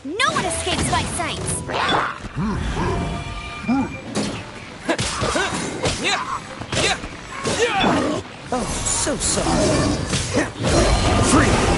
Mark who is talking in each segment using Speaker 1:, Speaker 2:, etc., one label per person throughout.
Speaker 1: No one escapes my sights!
Speaker 2: Oh, so sorry. Freeze!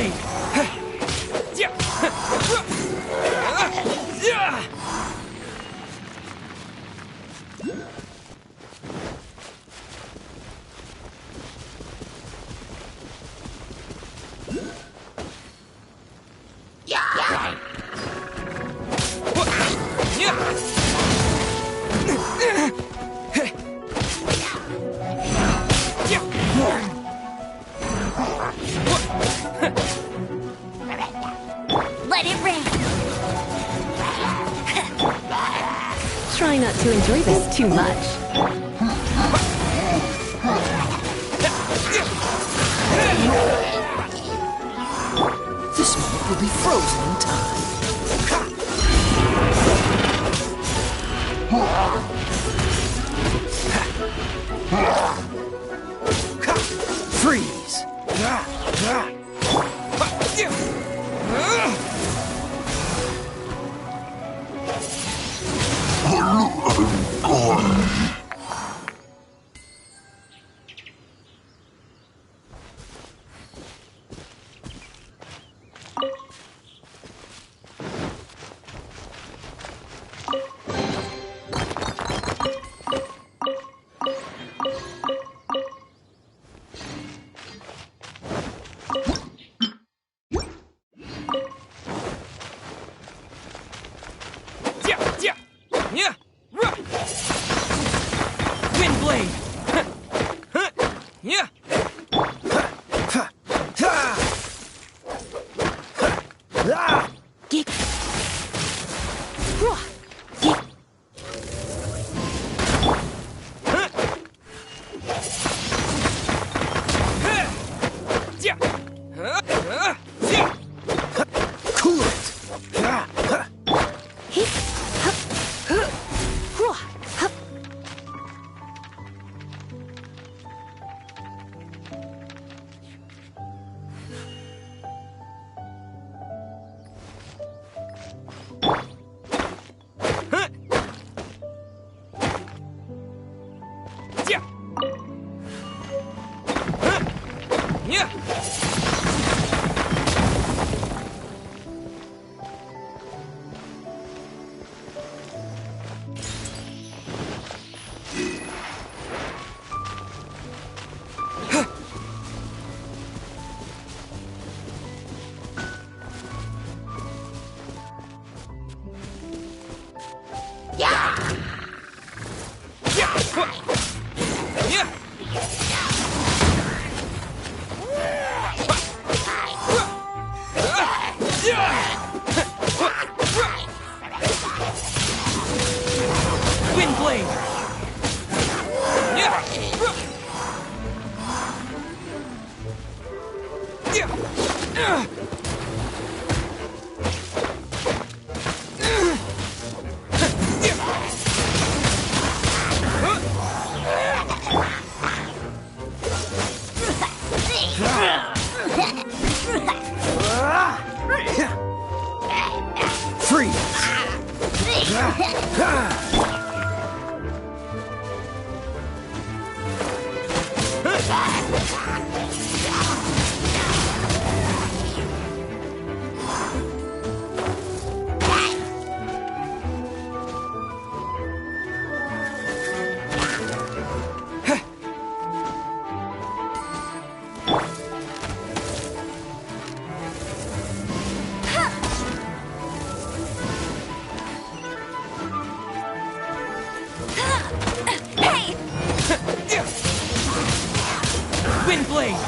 Speaker 2: blade!
Speaker 1: Let it rain.
Speaker 3: Try not to enjoy this too much.
Speaker 2: This moment will be frozen in time. Freeze! Wind blade!
Speaker 1: Get.
Speaker 2: Cool it! Wind blade! Freeze!
Speaker 1: Hey!
Speaker 2: Wind blade!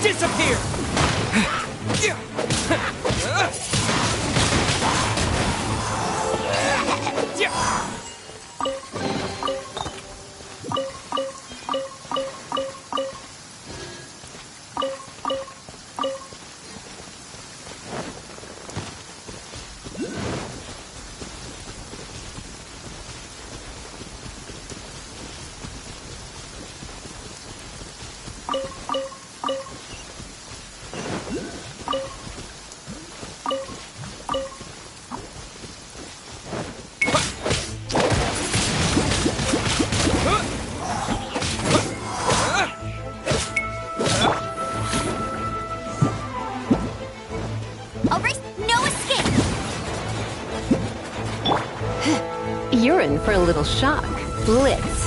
Speaker 2: Disappear!
Speaker 3: You're in for a little shock. Blitz.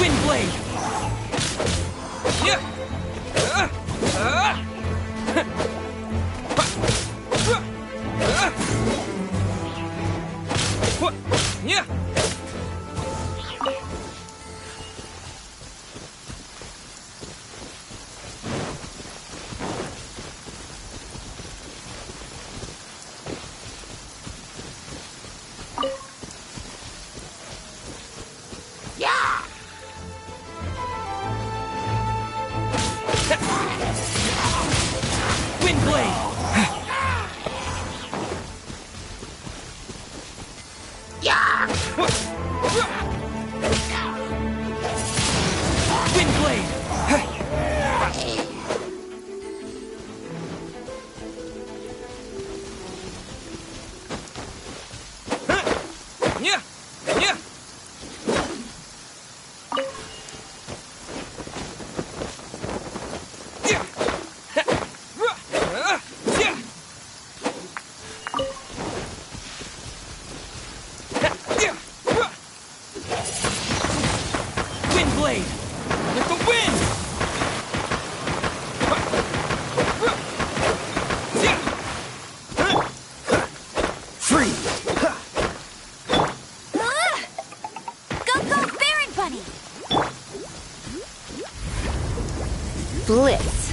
Speaker 2: Wind blade! Wind blade! Wind blade! Wind blade! With the wind! Free!
Speaker 1: Go, go, Baron Bunny!
Speaker 3: Blitz.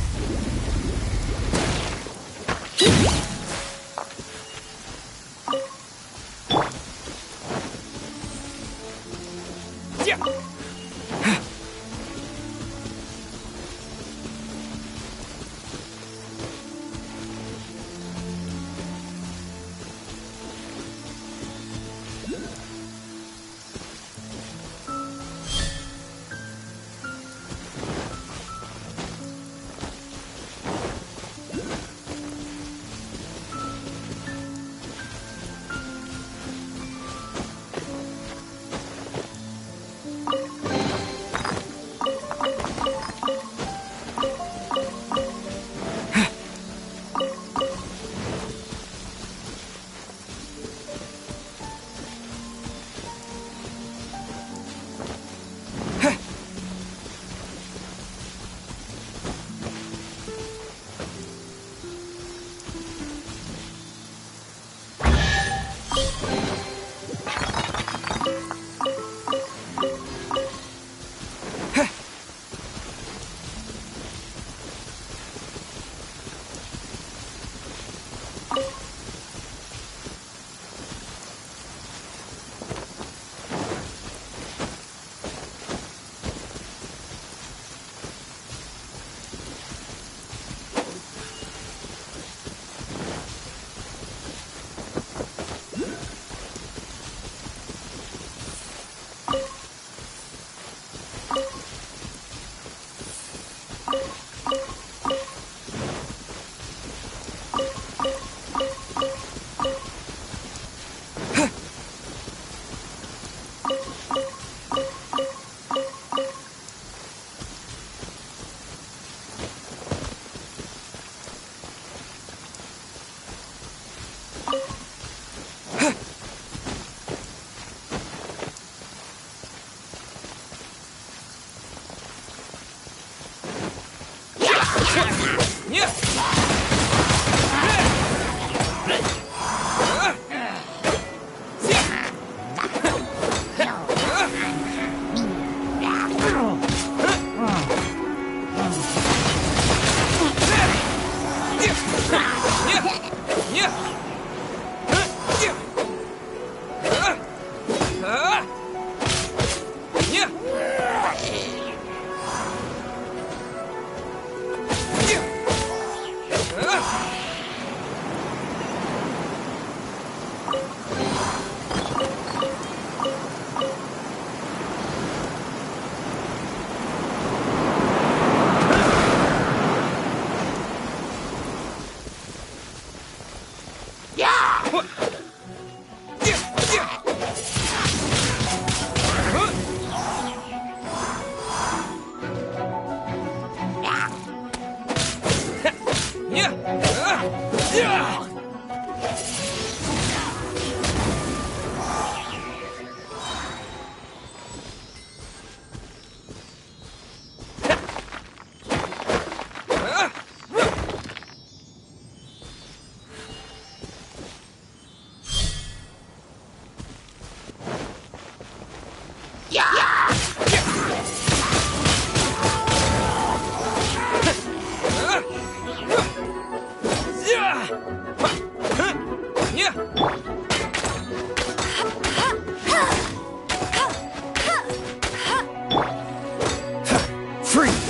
Speaker 2: Freeze!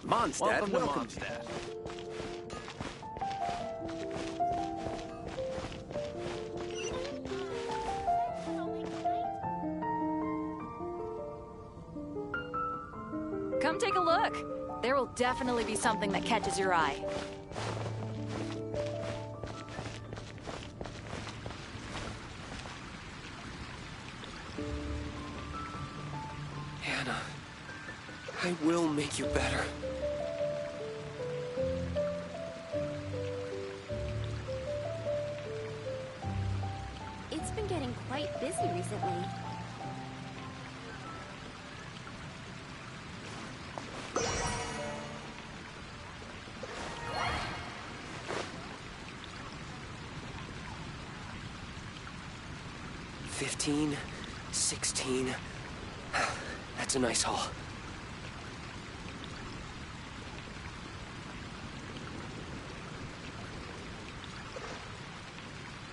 Speaker 4: Mondstadt, welcome to Mondstadt.
Speaker 1: Come take a look. There will definitely be something that catches your eye.
Speaker 4: I will make you better.
Speaker 1: It's been getting quite busy recently.
Speaker 4: $15, $16. That's a nice haul.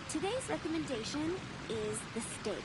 Speaker 1: Today's recommendation is the steak.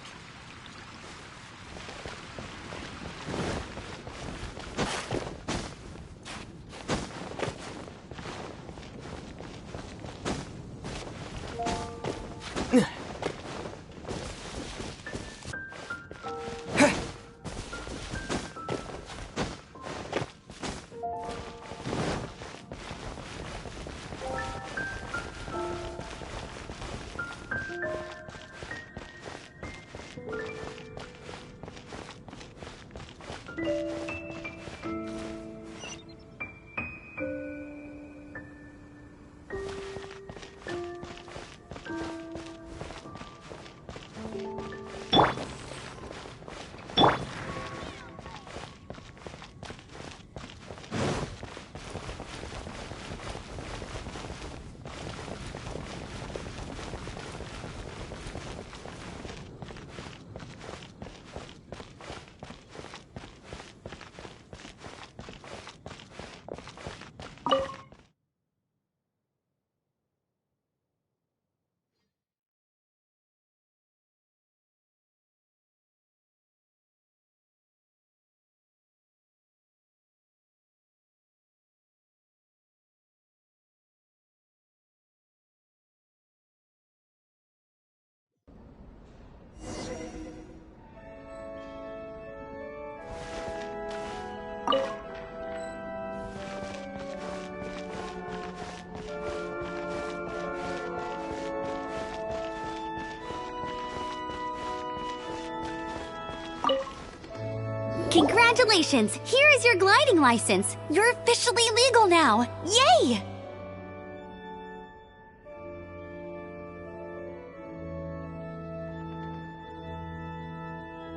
Speaker 1: Congratulations! Here is your gliding license! You're officially legal now! Yay!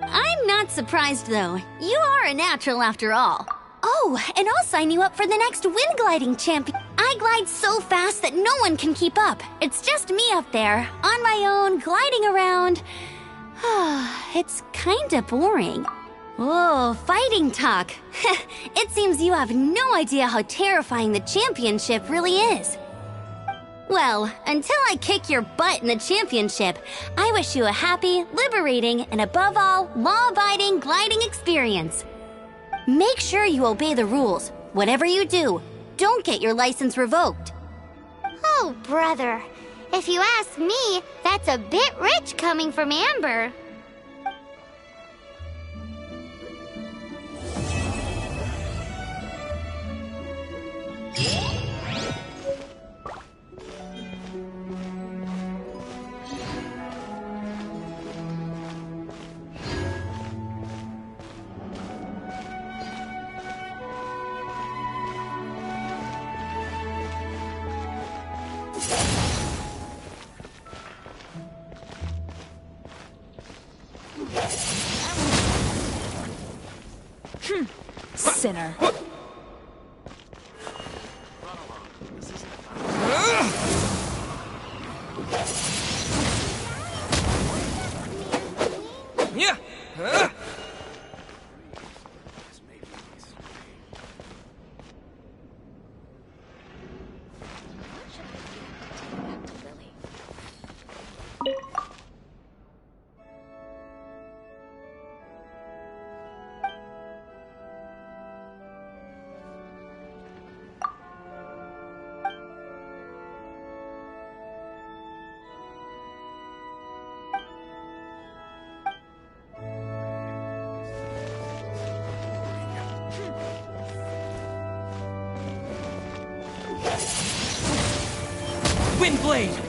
Speaker 1: I'm not surprised, though. You are a natural after all. Oh, and I'll sign you up for the next wind gliding champion. I glide so fast that no one can keep up. It's just me up there, on my own, gliding around. It's kinda boring. Oh, fighting talk. It seems you have no idea how terrifying the championship really is. Well, until I kick your butt in the championship, I wish you a happy, liberating, and above all, law-abiding gliding experience. Make sure you obey the rules. Whatever you do, don't get your license revoked.
Speaker 5: Oh, brother. If you ask me, that's a bit rich coming from Amber.
Speaker 3: Sinner.
Speaker 4: Yeah. Windblade!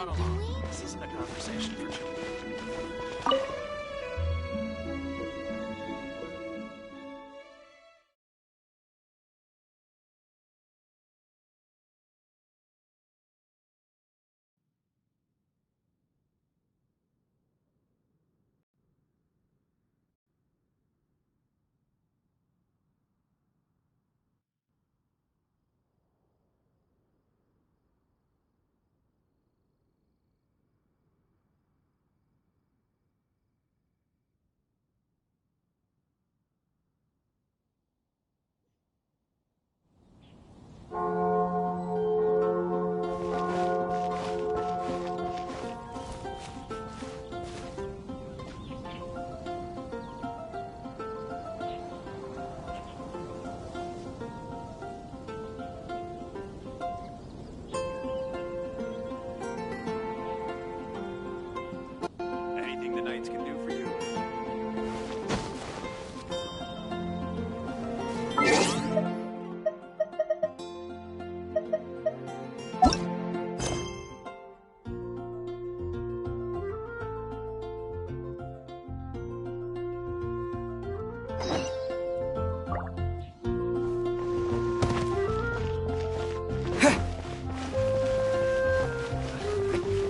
Speaker 5: run along.
Speaker 2: This isn't a conversation for children. Anything the Knights can do for you?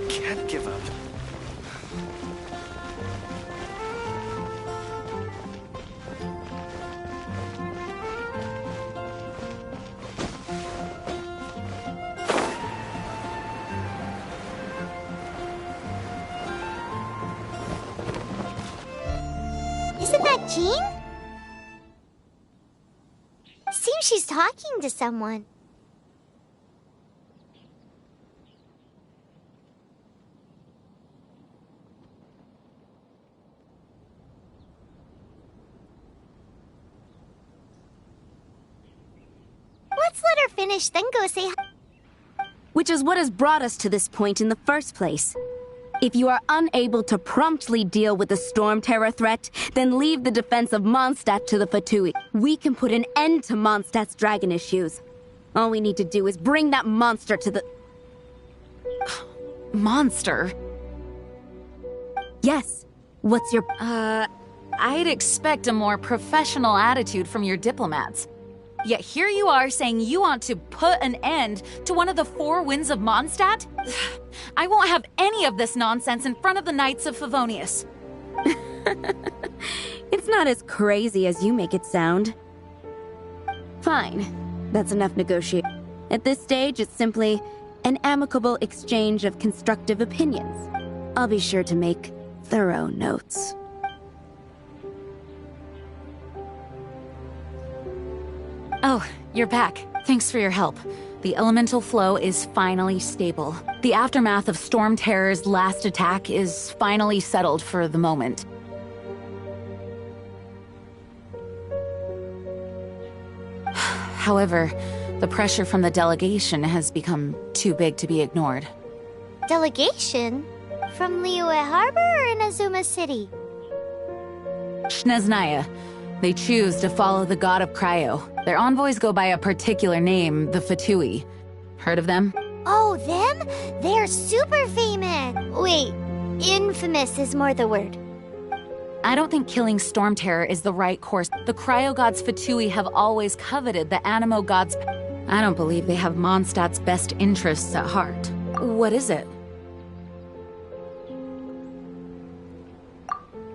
Speaker 2: Can't give up.
Speaker 5: Isn't that Jean? Seems she's talking to someone. Let's let her finish, then go say hi.
Speaker 3: Which is what has brought us to this point in the first place. If you are unable to promptly deal with the Storm Terror threat, then leave the defense of Mondstadt to the Fatui. We can put an end to Mondstadt's dragon issues. All we need to do is bring that monster to the...
Speaker 6: Monster?
Speaker 3: Yes. What's your...
Speaker 6: I'd expect a more professional attitude from your diplomats. Yet here you are saying you want to put an end to one of the four winds of Mondstadt? I won't have any of this nonsense in front of the Knights of Favonius.
Speaker 3: It's not as crazy as you make it sound. Fine. That's enough negotiate. At this stage, it's simply an amicable exchange of constructive opinions. I'll be sure to make thorough notes.
Speaker 6: Oh, you're back. Thanks for your help. The elemental flow is finally stable. The aftermath of Storm Terror's last attack is finally settled for the moment. However, the pressure from the delegation has become too big to be ignored.
Speaker 5: Delegation? From Liyue Harbor or Inazuma City?
Speaker 6: Snezhnaya. They choose to follow the god of Cryo. Their envoys go by a particular name, the Fatui. Heard of them?
Speaker 5: Oh, them? They're super famous. Wait, infamous is more the word.
Speaker 6: I don't think killing Storm Terror is the right course. The Cryo gods Fatui have always coveted the Animo gods. I don't believe they have Mondstadt's best interests at heart. What is it?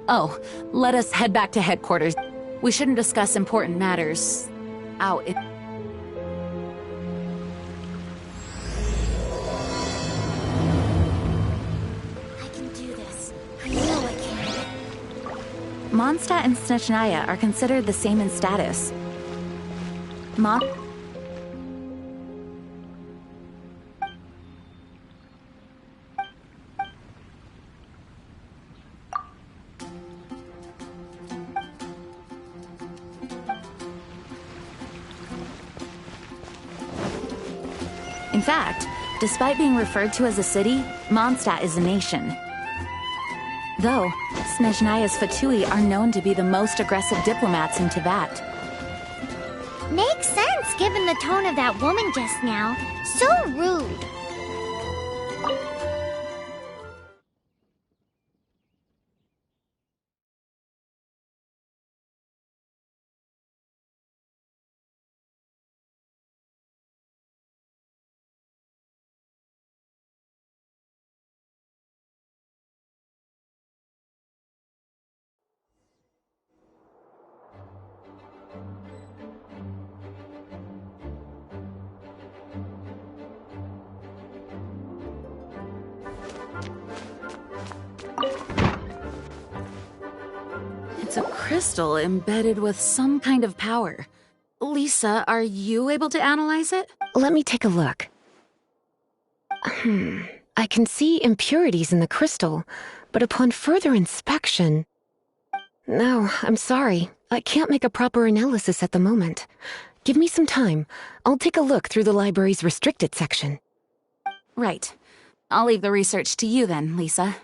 Speaker 6: Oh, let us head back to headquarters. We shouldn't discuss important matters out in...
Speaker 5: I can do this. I know I can.
Speaker 6: Mondstadt and Snezhnaya are considered the same in status. In fact, despite being referred to as a city, Mondstadt is a nation. Though, Snezhnaya's Fatui are known to be the most aggressive diplomats in Teyvat.
Speaker 5: Makes sense given the tone of that woman just now. So rude.
Speaker 6: It's a crystal embedded with some kind of power. Lisa, are you able to analyze it?
Speaker 7: Let me take a look. I can see impurities in the crystal, but upon further inspection... No, I'm sorry. I can't make a proper analysis at the moment. Give me some time. I'll take a look through the library's restricted section.
Speaker 6: Right. I'll leave the research to you then, Lisa.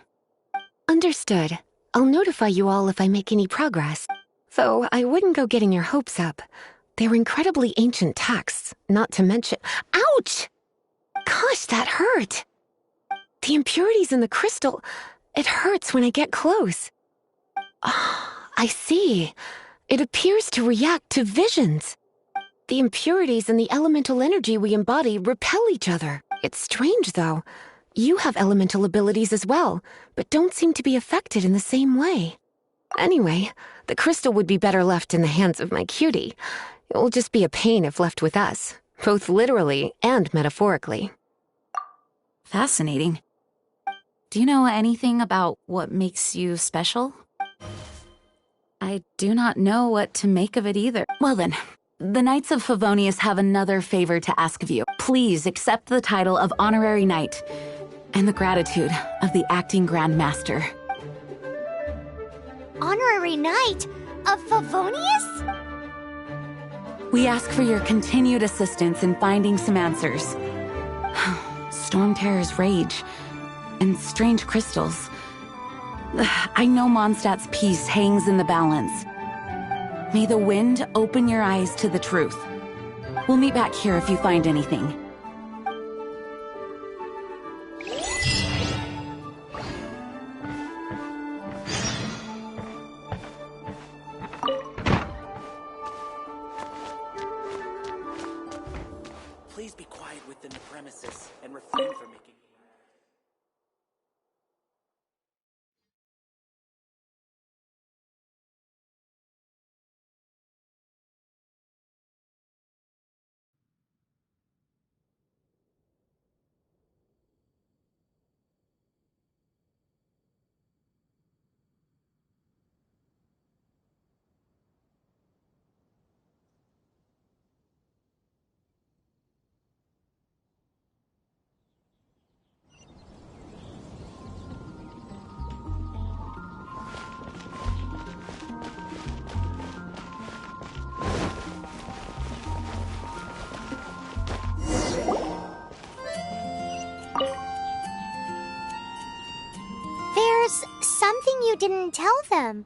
Speaker 7: Understood. I'll notify you all if I make any progress. Though I wouldn't go getting your hopes up. They're incredibly ancient texts, not to mention— Ouch! Gosh, that hurt! The impurities in the crystal— it hurts when I get close. Ah, I see. It appears to react to visions. The impurities and the elemental energy we embody repel each other. It's strange, though. You have elemental abilities as well, but don't seem to be affected in the same way. Anyway, the crystal would be better left in the hands of my cutie. It will just be a pain if left with us, both literally and metaphorically.
Speaker 6: Fascinating. Do you know anything about what makes you special? I do not know what to make of it either. Well then, the Knights of Favonius have another favor to ask of you. Please accept the title of Honorary Knight and the gratitude of the Acting Grand Master.
Speaker 5: Honorary Knight of Favonius?
Speaker 6: We ask for your continued assistance in finding some answers. Storm Terror's rage and strange crystals. I know Mondstadt's peace hangs in the balance. May the wind open your eyes to the truth. We'll meet back here if you find anything.
Speaker 2: Please be quiet within the premises and refrain from making...
Speaker 5: There's something you didn't tell them.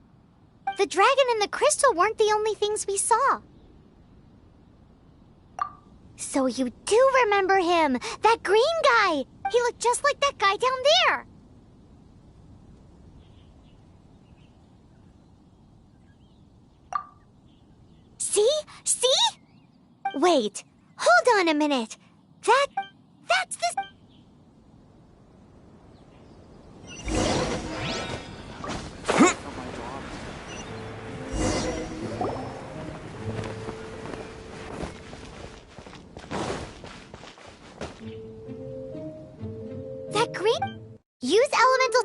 Speaker 5: The dragon and the crystal weren't the only things we saw. So you do remember him, that green guy. He looked just like that guy down there. See? See? Wait, hold on a minute. That's this... That green... Use elemental...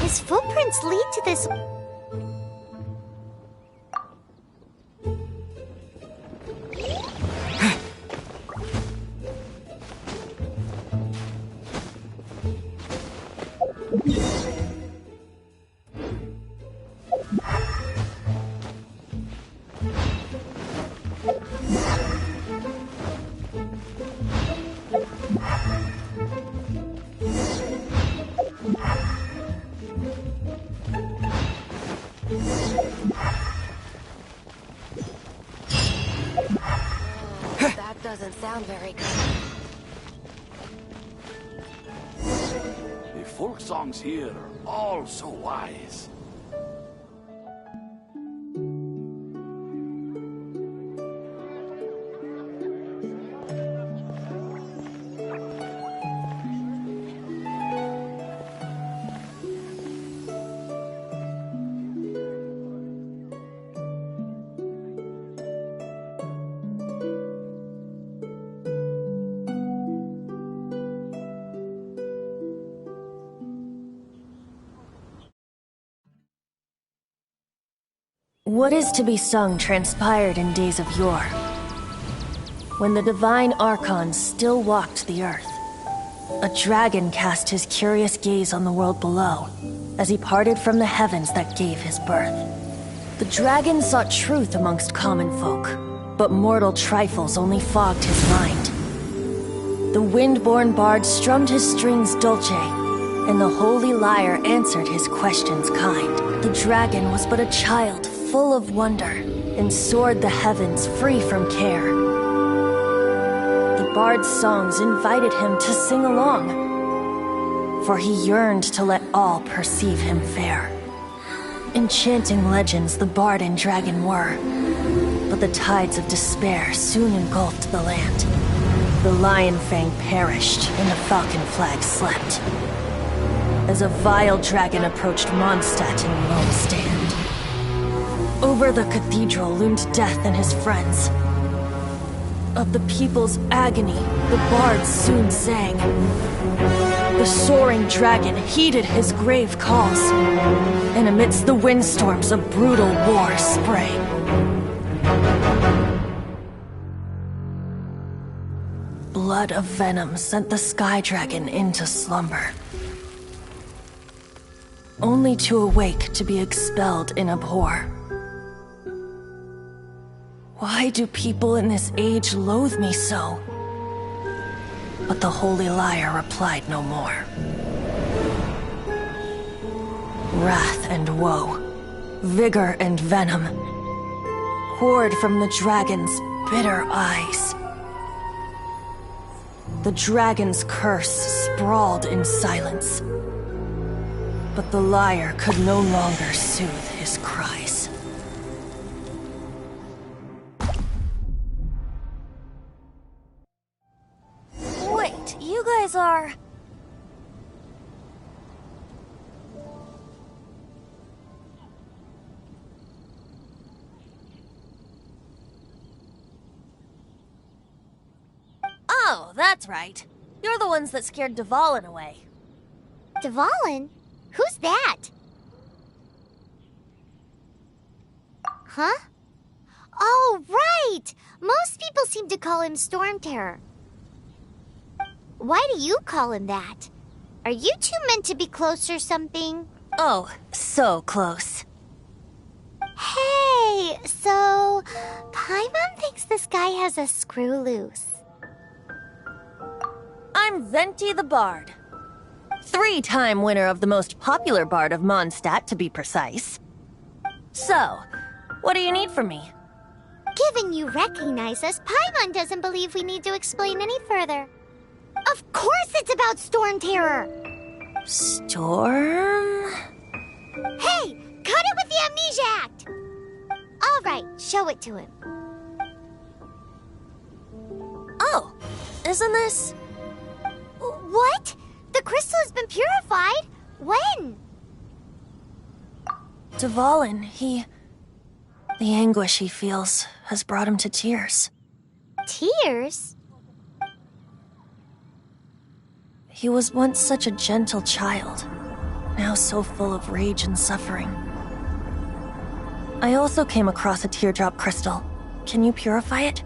Speaker 5: His footprints lead to this...
Speaker 7: doesn't sound very good.
Speaker 8: The folk songs here are all so wise.
Speaker 9: What is to be sung transpired in days of yore, when the divine archons still walked the earth. A dragon cast his curious gaze on the world below, as he parted from the heavens that gave his birth. The dragon sought truth amongst common folk, but mortal trifles only fogged his mind. The wind-born bard strummed his strings dulce, and the holy lyre answered his questions kind. The dragon was but a child, full of wonder, and soared the heavens free from care. The bard's songs invited him to sing along, for he yearned to let all perceive him fair. Enchanting legends the bard and dragon were, but the tides of despair soon engulfed the land. The lion fang perished, and the falcon flag slept, as a vile dragon approached Mondstadt in lone stand. Over the cathedral loomed death and his friends. Of the people's agony, the bards soon sang. The soaring dragon heeded his grave calls, and amidst the windstorms a brutal war sprang. Blood of venom sent the sky dragon into slumber, only to awake to be expelled in abhor. Why do people in this age loathe me so? But the holy lyre replied no more. Wrath and woe, vigor and venom, poured from the dragon's bitter eyes. The dragon's curse sprawled in silence, but the lyre could no longer soothe his cries.
Speaker 5: Wait, you guys are...
Speaker 9: Oh, that's right. You're the ones that scared Dvalin away.
Speaker 5: Dvalin? Who's that? Huh? Oh, right! Most people seem to call him Storm Terror. Why do you call him that? Are you two meant to be close or something?
Speaker 9: Oh, so close.
Speaker 5: Hey, so... Paimon thinks this guy has a screw loose.
Speaker 9: I'm Venti the Bard. 3-time winner of the most popular bard of Mondstadt, to be precise. So, what do you need from me?
Speaker 5: Given you recognize us, Paimon doesn't believe we need to explain any further. Of course it's about Storm Terror!
Speaker 9: Storm?
Speaker 5: Hey, cut it with the Amnesia Act! Alright, show it to him.
Speaker 9: Oh, isn't this...
Speaker 5: What? The crystal has been purified? When?
Speaker 9: Dvalin, the anguish he feels has brought him to tears.
Speaker 5: Tears?
Speaker 9: He was once such a gentle child, now so full of rage and suffering. I also came across a teardrop crystal. Can you purify it?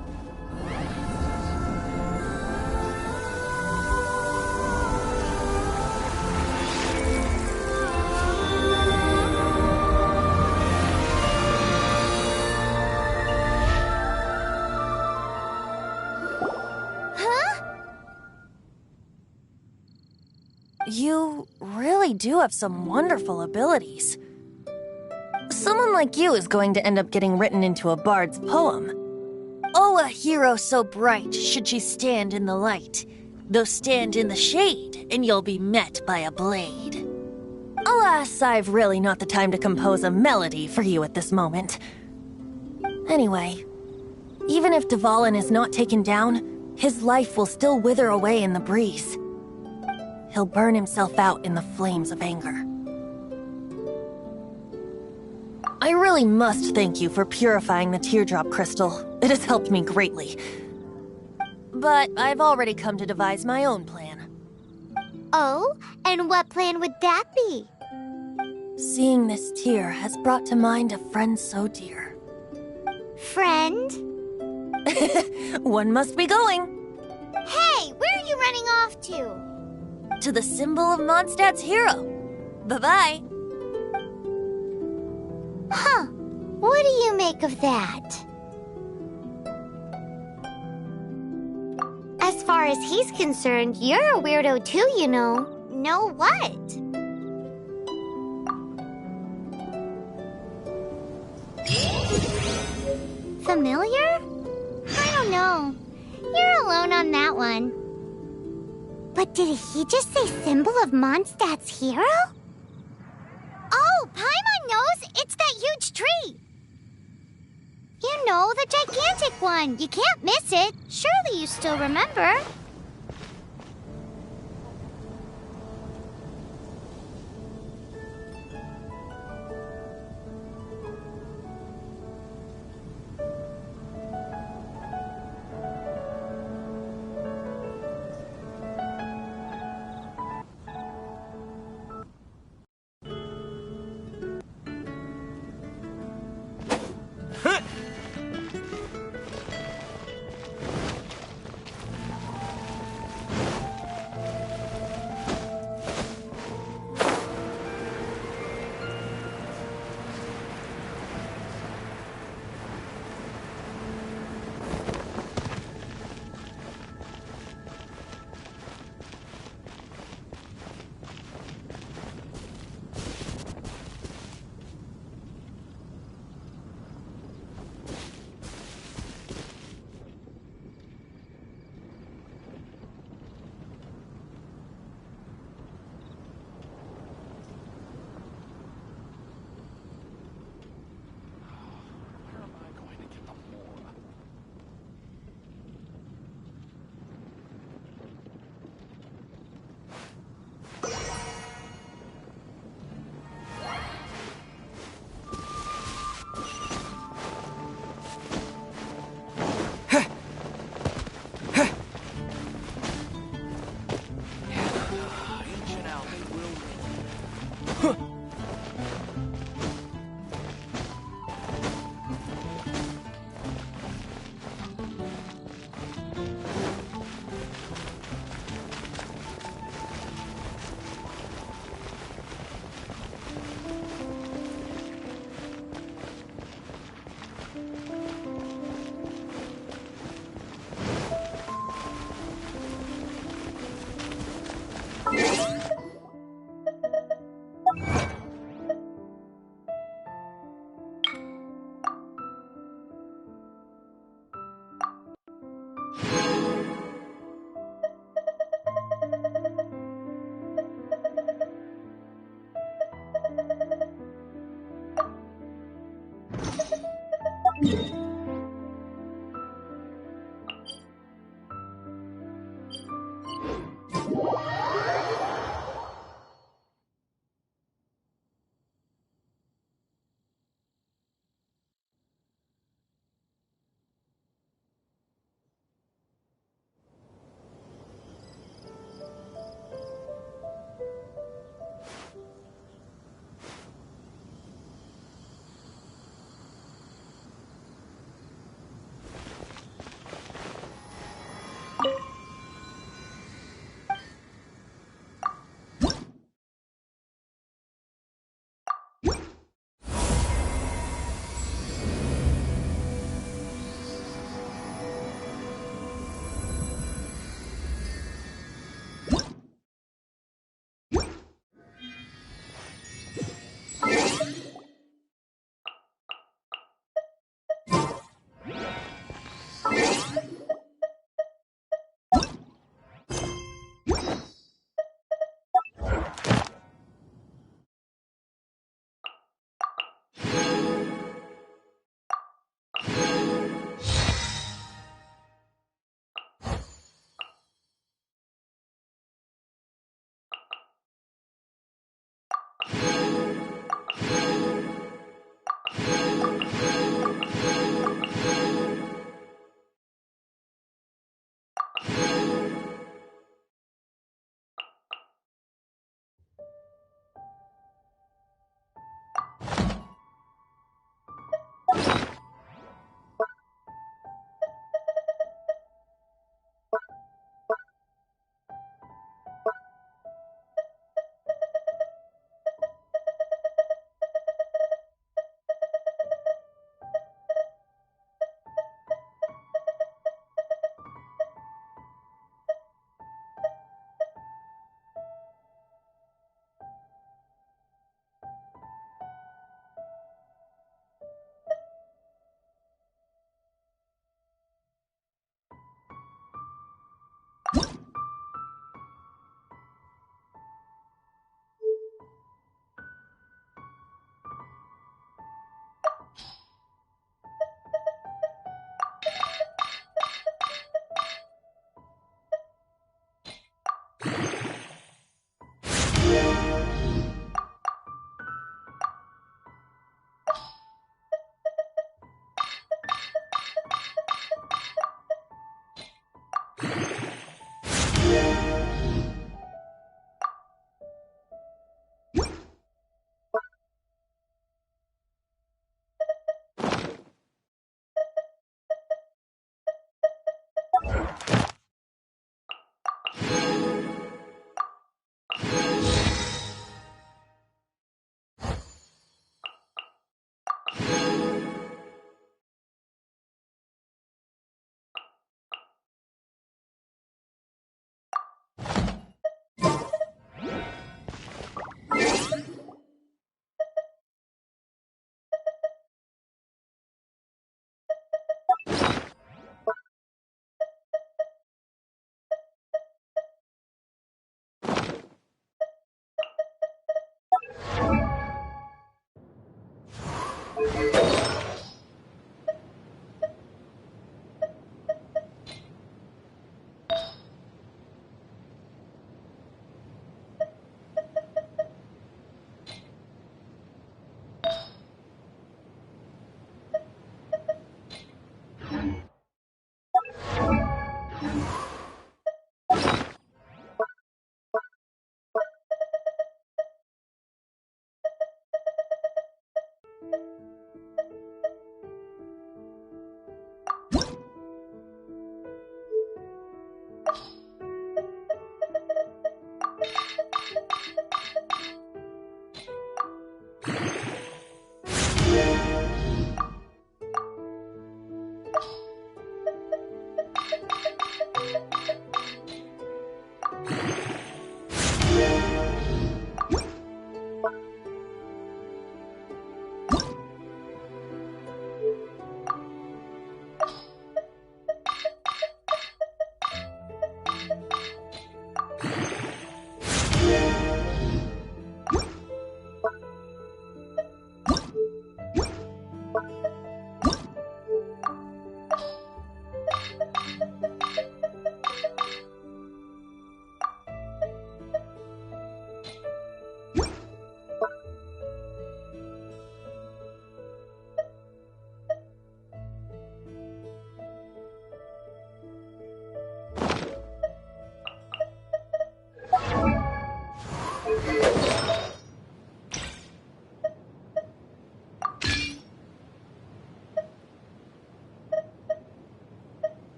Speaker 9: You really do have some wonderful abilities. Someone like you is going to end up getting written into a bard's poem. Oh, a hero so bright should she stand in the light. Though stand in the shade, and you'll be met by a blade. Alas, I've really not the time to compose a melody for you at this moment. Anyway, even if Dvalin is not taken down, his life will still wither away in the breeze. He'll burn himself out in the flames of anger. I really must thank you for purifying the teardrop crystal. It has helped me greatly. But I've already come to devise my own plan.
Speaker 5: Oh, and what plan would that be?
Speaker 9: Seeing this tear has brought to mind a friend so dear.
Speaker 5: Friend?
Speaker 9: One must be going.
Speaker 5: Hey, where are you running off to?
Speaker 9: To the symbol of Mondstadt's hero. Bye-bye.
Speaker 5: Huh. What do you make of that? As far as he's concerned, you're a weirdo too, you know. Know what? Familiar? I don't know. You're alone on that one. But did he just say symbol of Mondstadt's hero? Oh, Paimon knows! It's that huge tree! You know, the gigantic one! You can't miss it! Surely you still remember?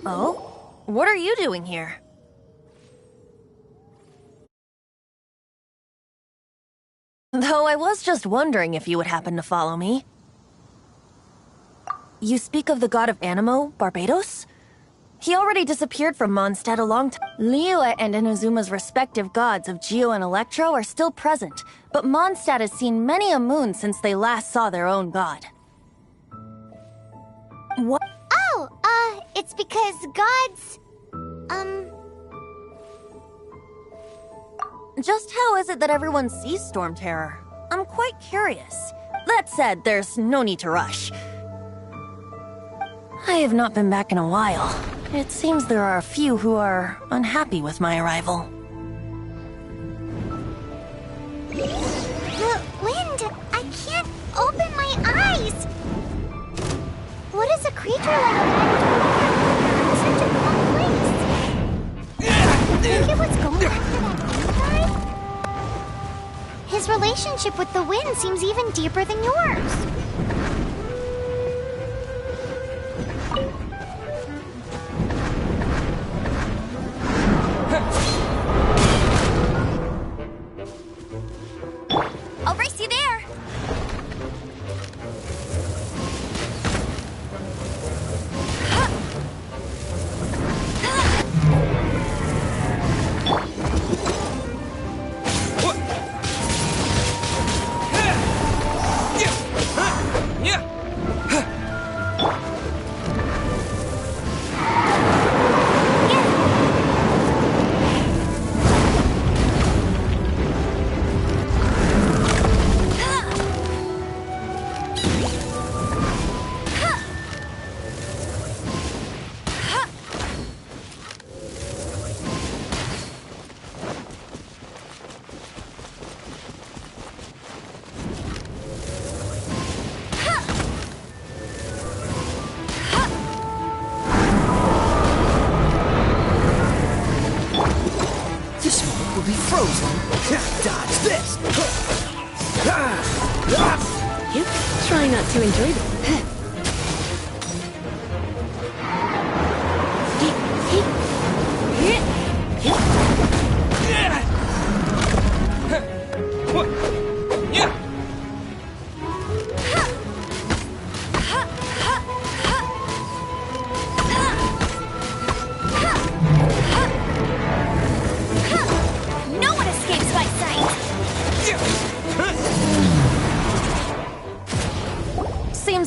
Speaker 9: Oh? What are you doing here? Though I was just wondering if you would happen to follow me. You speak of the god of Animo, Barbados? He already disappeared from Mondstadt a long time. Liyue and Inazuma's respective gods of Geo and Electro are still present, but Mondstadt has seen many a moon since they last saw their own god. What?
Speaker 5: Oh, it's because gods...
Speaker 9: Just how is it that everyone sees Storm Terror? I'm quite curious. That said, there's no need to rush. I have not been back in a while. It seems there are a few who are unhappy with my arrival.
Speaker 5: The wind! I can't open my eyes! What is a creature like that in such a cold place? Think of what's going on to that wind guy? His relationship with the wind seems even deeper than yours.
Speaker 1: I'll race you there!
Speaker 2: Dodge this!
Speaker 7: Yep, try not to enjoy this.
Speaker 1: No one escapes my sight!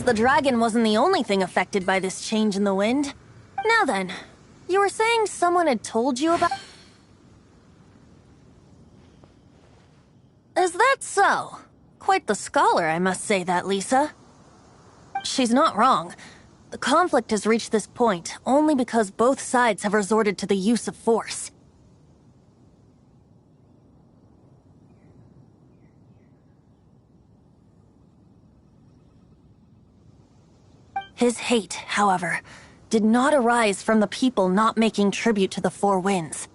Speaker 9: the dragon wasn't the only thing affected by this change in the wind. Now then, you were saying someone had told you about... Is that so? Quite the scholar, I must say that, Lisa. She's not wrong. The conflict has reached this point only because both sides have resorted to the use of force. His hate, however, did not arise from the people not making tribute to the Four Winds.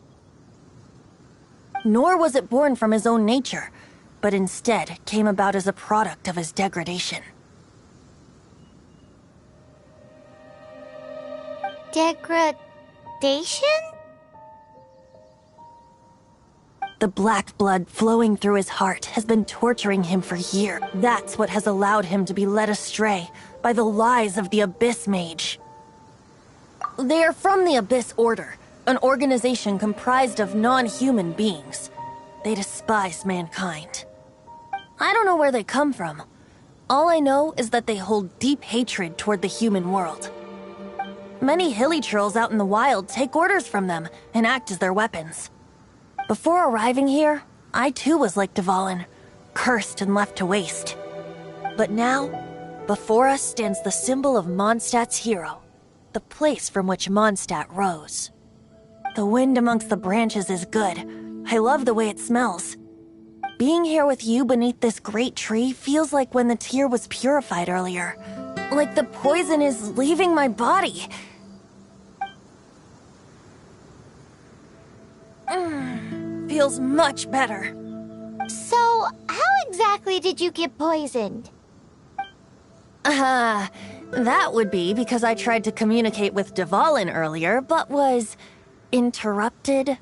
Speaker 9: Nor was it born from his own nature, but instead came about as a product of his degradation.
Speaker 5: Degradation?
Speaker 9: The black blood flowing through his heart has been torturing him for years. That's what has allowed him to be led astray by the lies of the Abyss Mage. They are from the Abyss Order, an organization comprised of non-human beings. They despise mankind. I don't know where they come from. All I know is that they hold deep hatred toward the human world. Many hilly trolls out in the wild take orders from them and act as their weapons. Before arriving here, I too was like Dvalin, cursed and left to waste. But now, before us stands the symbol of Mondstadt's hero, the place from which Mondstadt rose. The wind amongst the branches is good. I love the way it smells. Being here with you beneath this great tree feels like when the tear was purified earlier. Like the poison is leaving my body. Feels much better.
Speaker 5: So, how exactly did you get poisoned?
Speaker 9: That would be because I tried to communicate with Dvalin earlier, but was interrupted.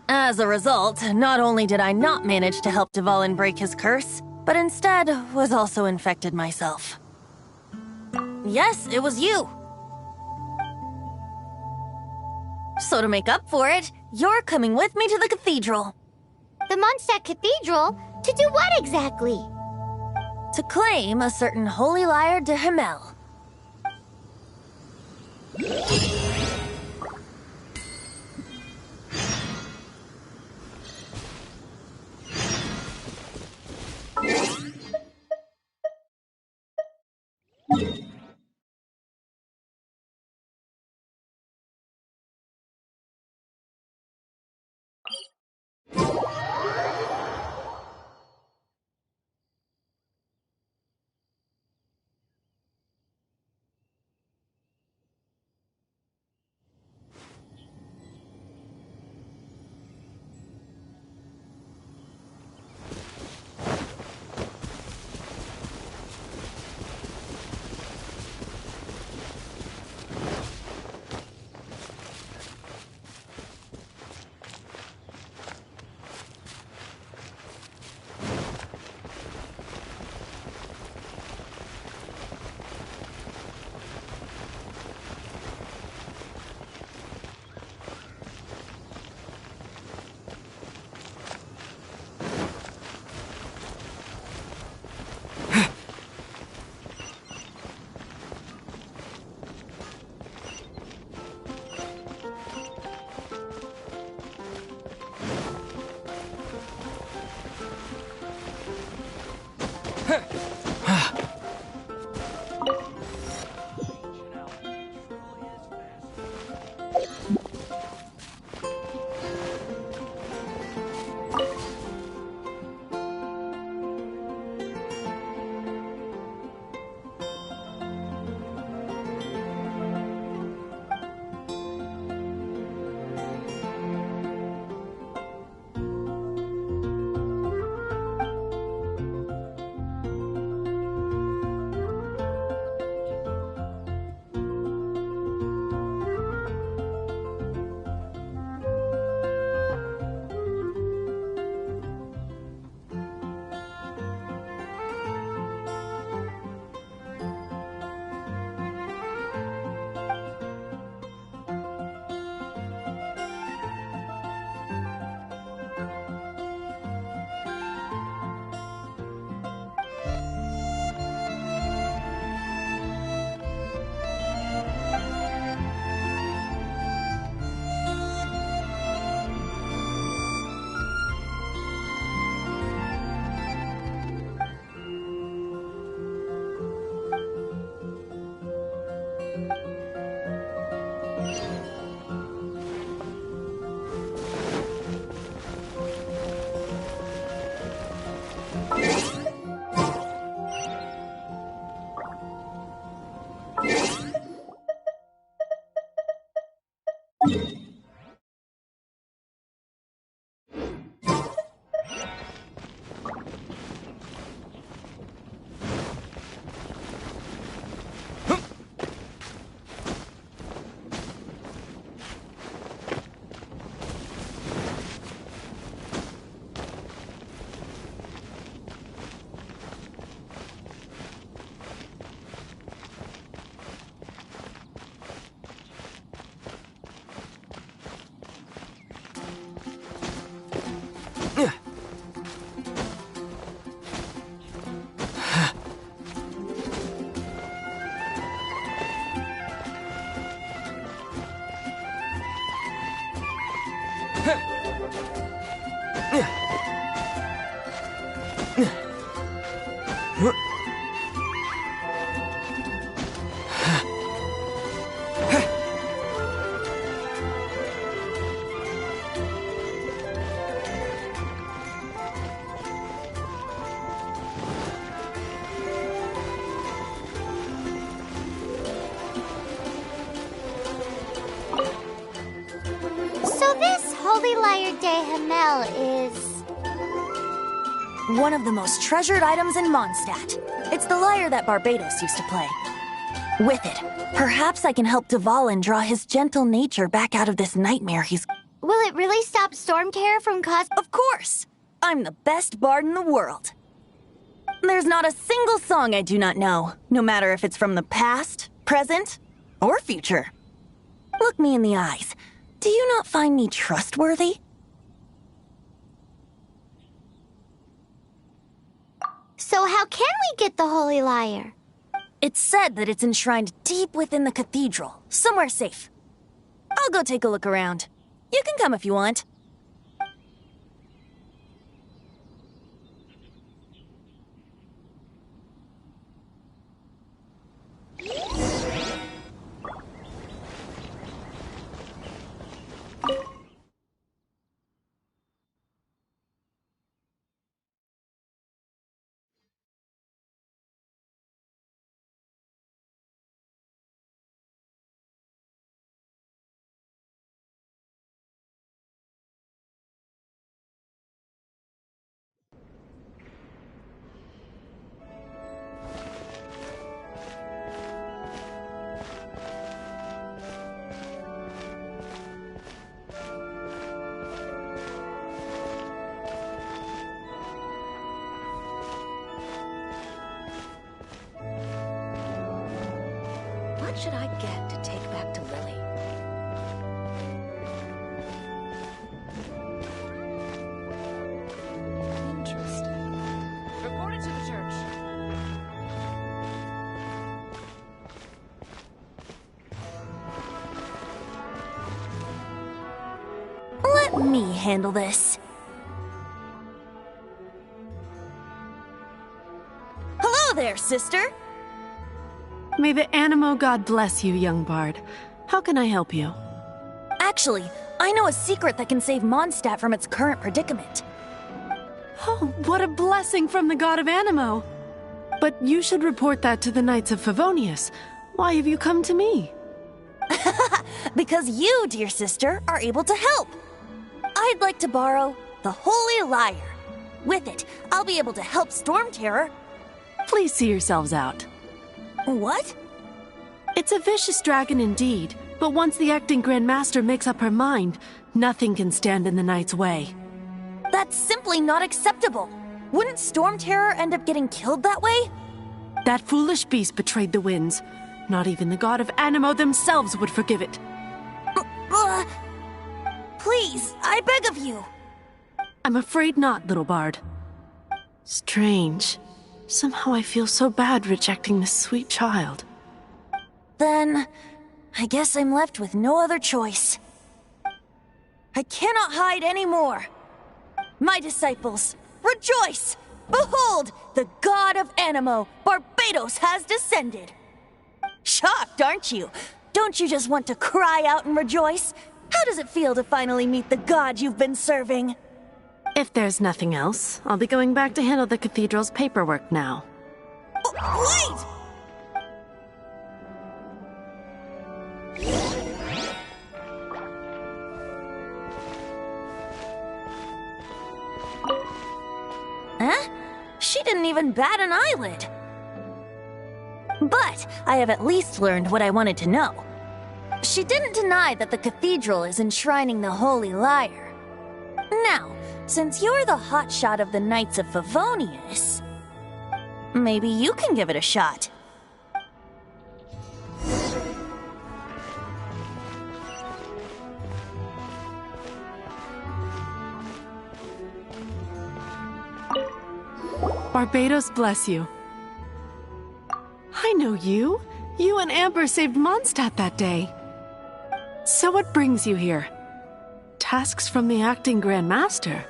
Speaker 9: As a result, not only did I not manage to help Dvalin break his curse, but instead was also infected myself. Yes, it was you. So to make up for it, you're coming with me to the cathedral.
Speaker 5: The Mondstadt Cathedral? To do what exactly?
Speaker 9: To claim a certain holy lyre de Himmel.
Speaker 5: So this Holy Lyre de Hamel is...
Speaker 9: One of the most treasured items in Mondstadt. It's the lyre that Barbados used to play. With it, perhaps I can help Dvalin draw his gentle nature back out of this nightmare he's...
Speaker 5: Will it really stop Storm Terror from causing...
Speaker 9: Of course! I'm the best bard in the world. There's not a single song I do not know, no matter if it's from the past, present, or future. Look me in the eyes. Do you not find me trustworthy?
Speaker 5: So how can we get the Holy Lyre?
Speaker 9: It's said that it's enshrined deep within the cathedral, somewhere safe. I'll go take a look around. You can come if you want.
Speaker 3: What should I get to take back to Lily? Interesting. Report it to the church.
Speaker 9: Let me handle this. Hello there, sister!
Speaker 10: May the Animo God bless you, young bard. How can I help you?
Speaker 9: Actually, I know a secret that can save Mondstadt from its current predicament.
Speaker 10: Oh, what a blessing from the god of Animo! But you should report that to the Knights of Favonius. Why have you come to me?
Speaker 9: Because you, dear sister, are able to help. I'd like to borrow the Holy Lyre. With it, I'll be able to help Storm Terror.
Speaker 10: Please see yourselves out.
Speaker 9: What?
Speaker 10: It's a vicious dragon indeed, but once the acting Grand Master makes up her mind, nothing can stand in the Knight's way.
Speaker 9: That's simply not acceptable. Wouldn't Storm Terror end up getting killed that way?
Speaker 10: That foolish beast betrayed the winds. Not even the god of Animo themselves would forgive it.
Speaker 9: Please, I beg of you.
Speaker 10: I'm afraid not, little bard. Strange. Somehow I feel so bad rejecting this sweet child.
Speaker 9: Then, I guess I'm left with no other choice. I cannot hide anymore. My disciples, rejoice! Behold, the god of Animo, Barbados, has descended. Shocked, aren't you? Don't you just want to cry out and rejoice? How does it feel to finally meet the god you've been serving?
Speaker 10: If there's nothing else, I'll be going back to handle the cathedral's paperwork now.
Speaker 9: Wait! Huh? She didn't even bat an eyelid. But I have at least learned what I wanted to know. She didn't deny that the cathedral is enshrining the Holy Lyre. Now, since you're the hotshot of the Knights of Favonius, maybe you can give it a shot.
Speaker 10: Barbados bless you. I know you. You and Amber saved Mondstadt that day. So what brings you here? Tasks from the acting Grand Master?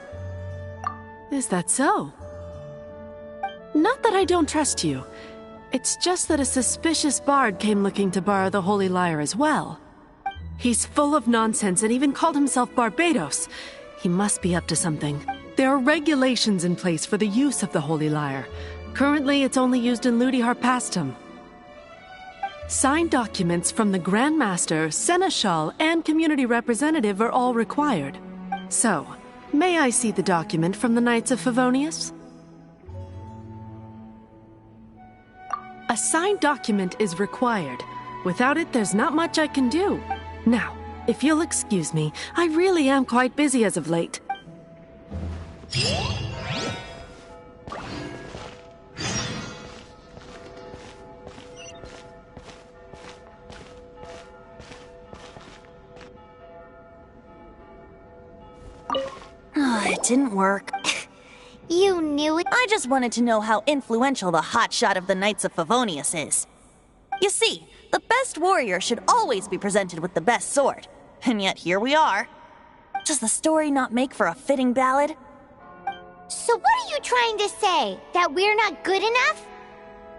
Speaker 10: Is that so? Not that I don't trust you. It's just that a suspicious bard came looking to borrow the Holy Lyre as well. He's full of nonsense and even called himself Barbados. He must be up to something. There are regulations in place for the use of the Holy Lyre. Currently, it's only used in Ludi Harpastum. Signed documents from the Grand Master, Seneschal, and Community Representative are all required. So, may I see the document from the Knights of Favonius? A signed document is required. Without it, there's not much I can do. Now, if you'll excuse me, I really am quite busy as of late.
Speaker 9: It didn't work.
Speaker 5: You knew it.
Speaker 9: I just wanted to know how influential the hotshot of the Knights of Favonius is. You see, the best warrior should always be presented with the best sword. And yet here we are. Does the story not make for a fitting ballad?
Speaker 5: So what are you trying to say? That we're not good enough?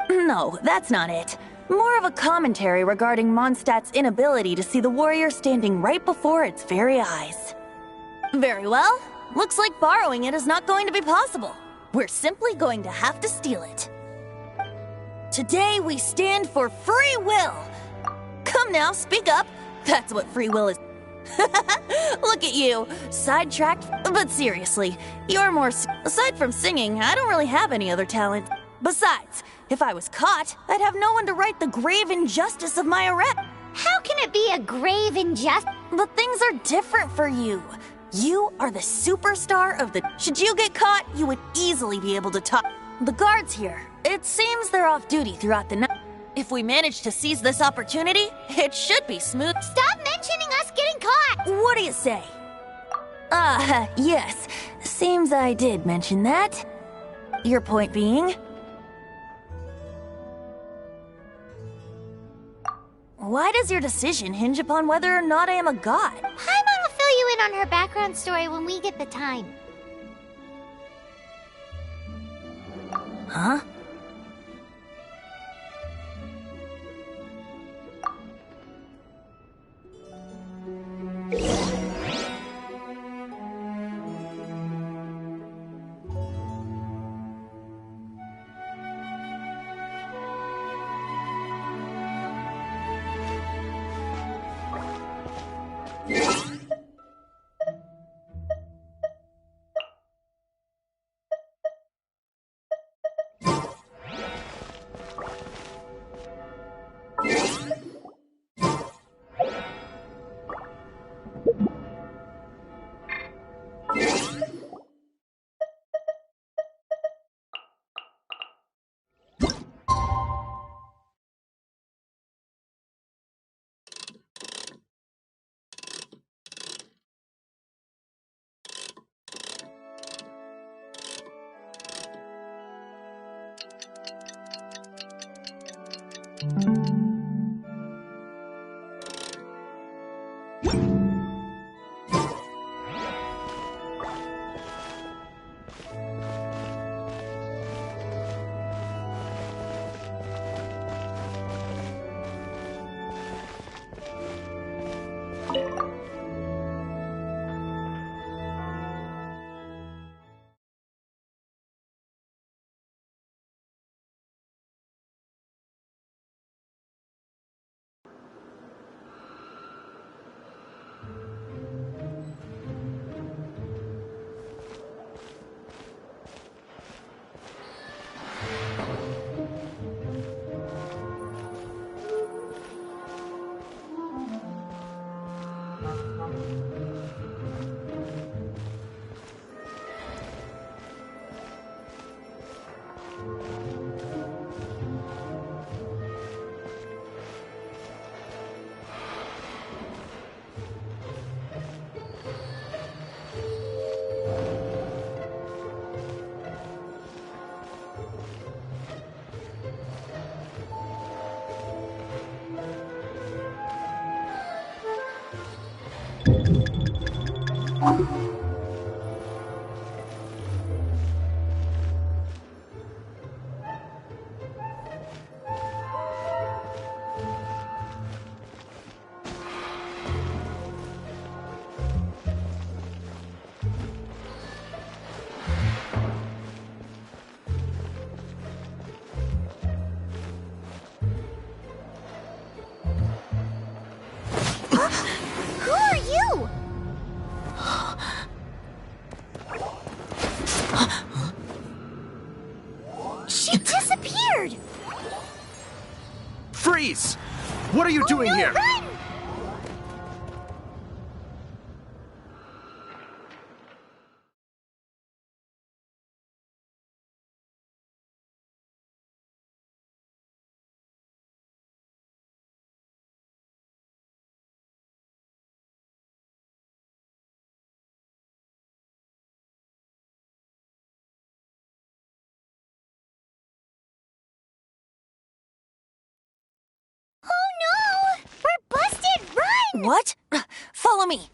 Speaker 9: No, that's not it. More of a commentary regarding Mondstadt's inability to see the warrior standing right before its very eyes. Very well. Looks like borrowing it is not going to be possible. We're simply going to have to steal it. Today we stand for free will. Come now, speak up. That's what free will is. Look at you, sidetracked, but seriously, you're more... Aside from singing, I don't really have any other talent. Besides, if I was caught, I'd have no one to right the grave injustice of my arrest.
Speaker 5: How can it be a grave injustice?
Speaker 9: But things are different for you. You are the superstar of the... Should you get caught, you would easily be able to talk. The guards here, it seems they're off duty throughout the night. If we manage to seize this opportunity, it should be smooth.
Speaker 5: Stop mentioning us getting caught!
Speaker 9: What do you say? Yes. Seems I did mention that. Your point being? Why does your decision hinge upon whether or not I am a god?
Speaker 5: Paimon will fill you in on her background story when we get the time.
Speaker 9: Huh?
Speaker 11: Freeze! What are you doing here?
Speaker 5: Run! Oh no! We're busted! Run!
Speaker 9: What? Follow me.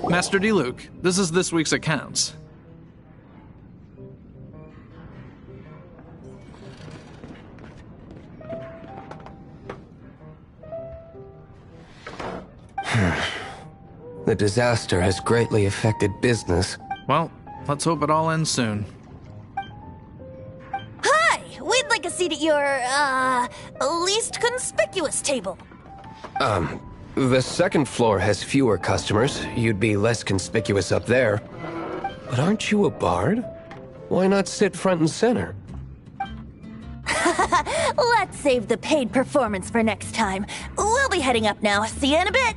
Speaker 11: Master D-Luke, this is this week's accounts.
Speaker 4: The disaster has greatly affected business.
Speaker 11: Well, let's hope it all ends soon.
Speaker 9: Hi! We'd like a seat at your, least conspicuous table.
Speaker 4: The second floor has fewer customers. You'd be less conspicuous up there. But aren't you a bard? Why not sit front and center?
Speaker 9: Let's save the paid performance for next time. We'll be heading up now. See you in a bit.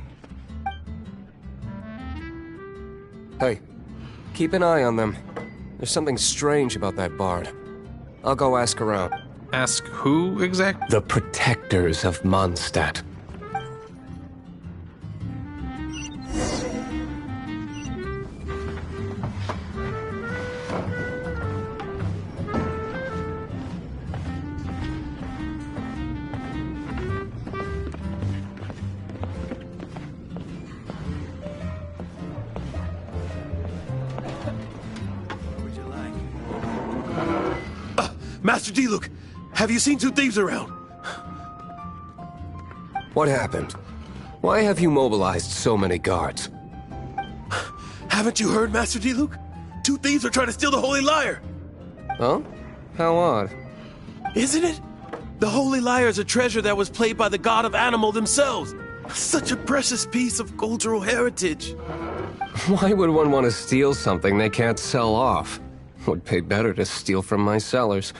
Speaker 4: Hey, keep an eye on them. There's something strange about that bard. I'll go ask around.
Speaker 11: Ask who exactly?
Speaker 4: The protectors of Mondstadt.
Speaker 12: Master D-Luke, have you seen two thieves around?
Speaker 4: What happened? Why have you mobilized so many guards?
Speaker 12: Haven't you heard, Master D-Luke? Two thieves are trying to steal the Holy Lyre!
Speaker 4: Huh? How odd.
Speaker 12: Isn't it? The Holy Lyre is a treasure that was played by the god of animal themselves. Such a precious piece of cultural heritage.
Speaker 4: Why would one want to steal something they can't sell off? Would pay better to steal from my sellers.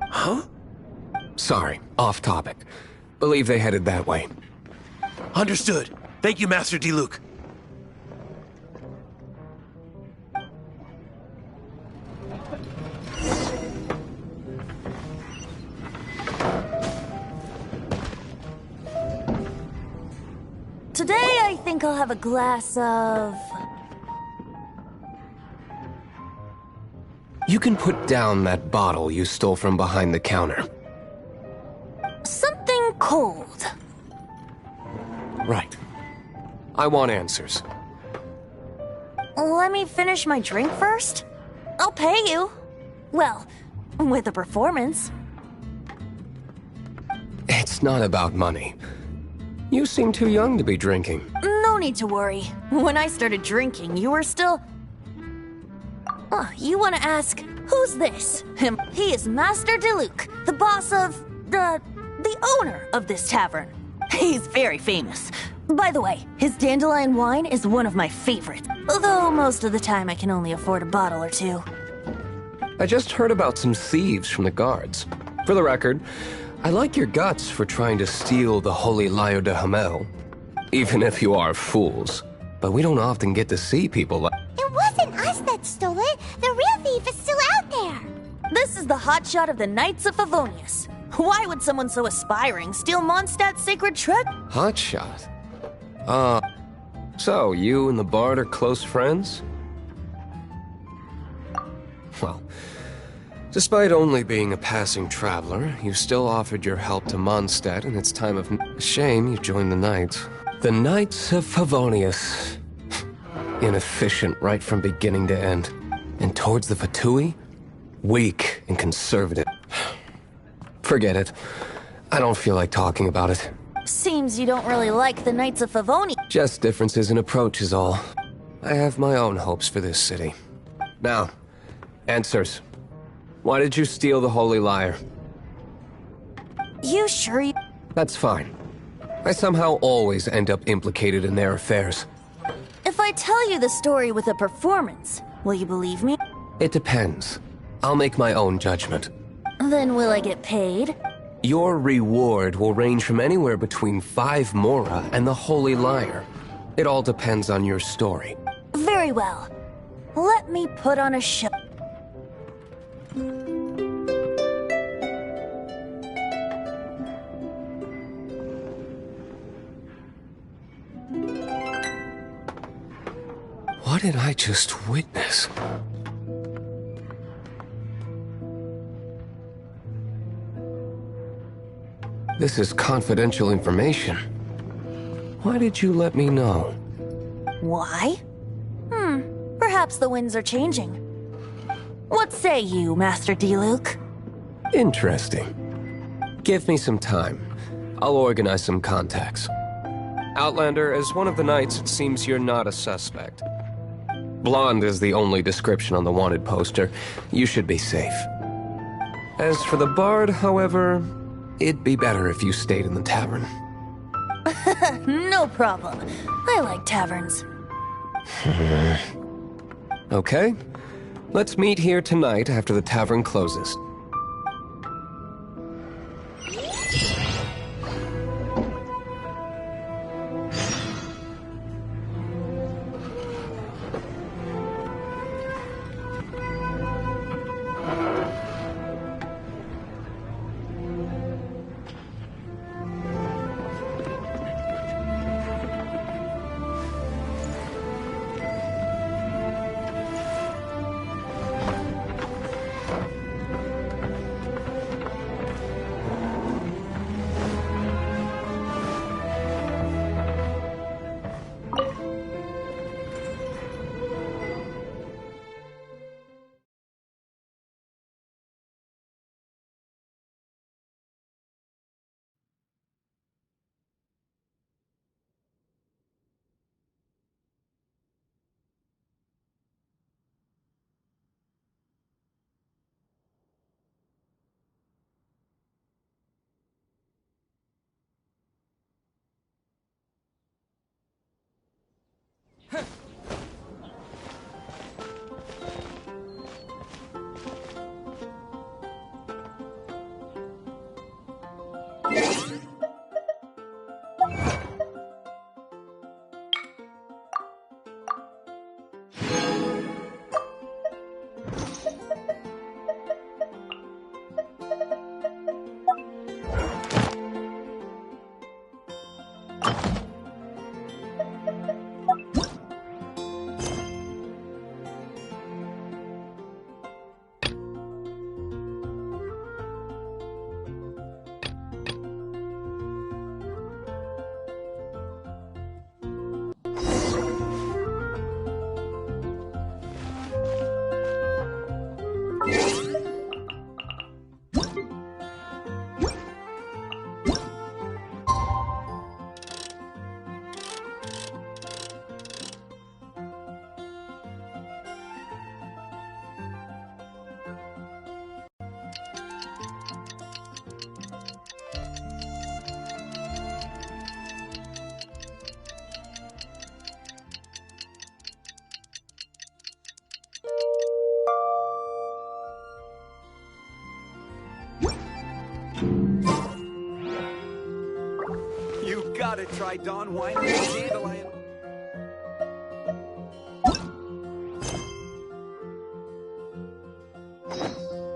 Speaker 12: Huh?
Speaker 4: Sorry, off topic. Believe they headed that way.
Speaker 12: Understood. Thank you, Master D-Luke.
Speaker 9: Today, I think I'll have a glass of...
Speaker 4: You can put down that bottle you stole from behind the counter.
Speaker 9: something cold.
Speaker 4: Right. I want answers.
Speaker 9: Let me finish my drink first. I'll pay you. Well, with a performance.
Speaker 4: It's not about money. You seem too young to be drinking.
Speaker 9: No need to worry. When I started drinking, you were still... Oh, you want to ask, who's this? Him. He is Master D-Luke, the boss of... the owner of this tavern. He's very famous. By the way, his dandelion wine is one of my favorites. Although most of the time I can only afford a bottle or two.
Speaker 4: I just heard about some thieves from the guards. For the record, I like your guts for trying to steal the Holy Lyre de Hamel. Even if you are fools. But we don't often get to see people like...
Speaker 5: It wasn't us that stole it. The real thief is still out there.
Speaker 9: This is the hotshot of the Knights of Favonius. Why would someone so aspiring steal Mondstadt's sacred treasure?
Speaker 4: Hotshot? So you and the Bard are close friends? Well, despite only being a passing traveler, you still offered your help to Mondstadt in its time of shame. You joined the Knights. The Knights of Favonius. Inefficient right from beginning to end. And towards the Fatui, weak and conservative. Forget it. I don't feel like talking about it.
Speaker 9: Seems you don't really like the Knights of Favonius.
Speaker 4: Just differences in approach is all. I have my own hopes for this city. Now, answers. Why did you steal the Holy Lyre?
Speaker 9: You sure you...
Speaker 4: That's fine. I somehow always end up implicated in their affairs.
Speaker 9: If I tell you the story with a performance, will you believe me?
Speaker 4: It depends. I'll make my own judgment.
Speaker 9: Then will I get paid?
Speaker 4: Your reward will range from anywhere between 5 Mora and the Holy Lyre. It all depends on your story.
Speaker 9: Very well. Let me put on a show.
Speaker 4: What did I just witness? This is confidential information. Why did you let me know?
Speaker 9: Why? Perhaps the winds are changing. What say you, Master Diluc?
Speaker 4: Interesting. Give me some time. I'll organize some contacts. Outlander, as one of the knights, it seems you're not a suspect. Blonde is the only description on the wanted poster. You should be safe. As for the Bard, however, it'd be better if you stayed in the tavern.
Speaker 9: No problem. I like taverns.
Speaker 4: Okay. Let's meet here tonight after the tavern closes.
Speaker 13: Gotta try Dawn wine with dandelion.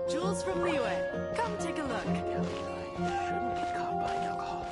Speaker 10: Jules from Liyue, come take a look.
Speaker 4: Shouldn't get caught by alcohol.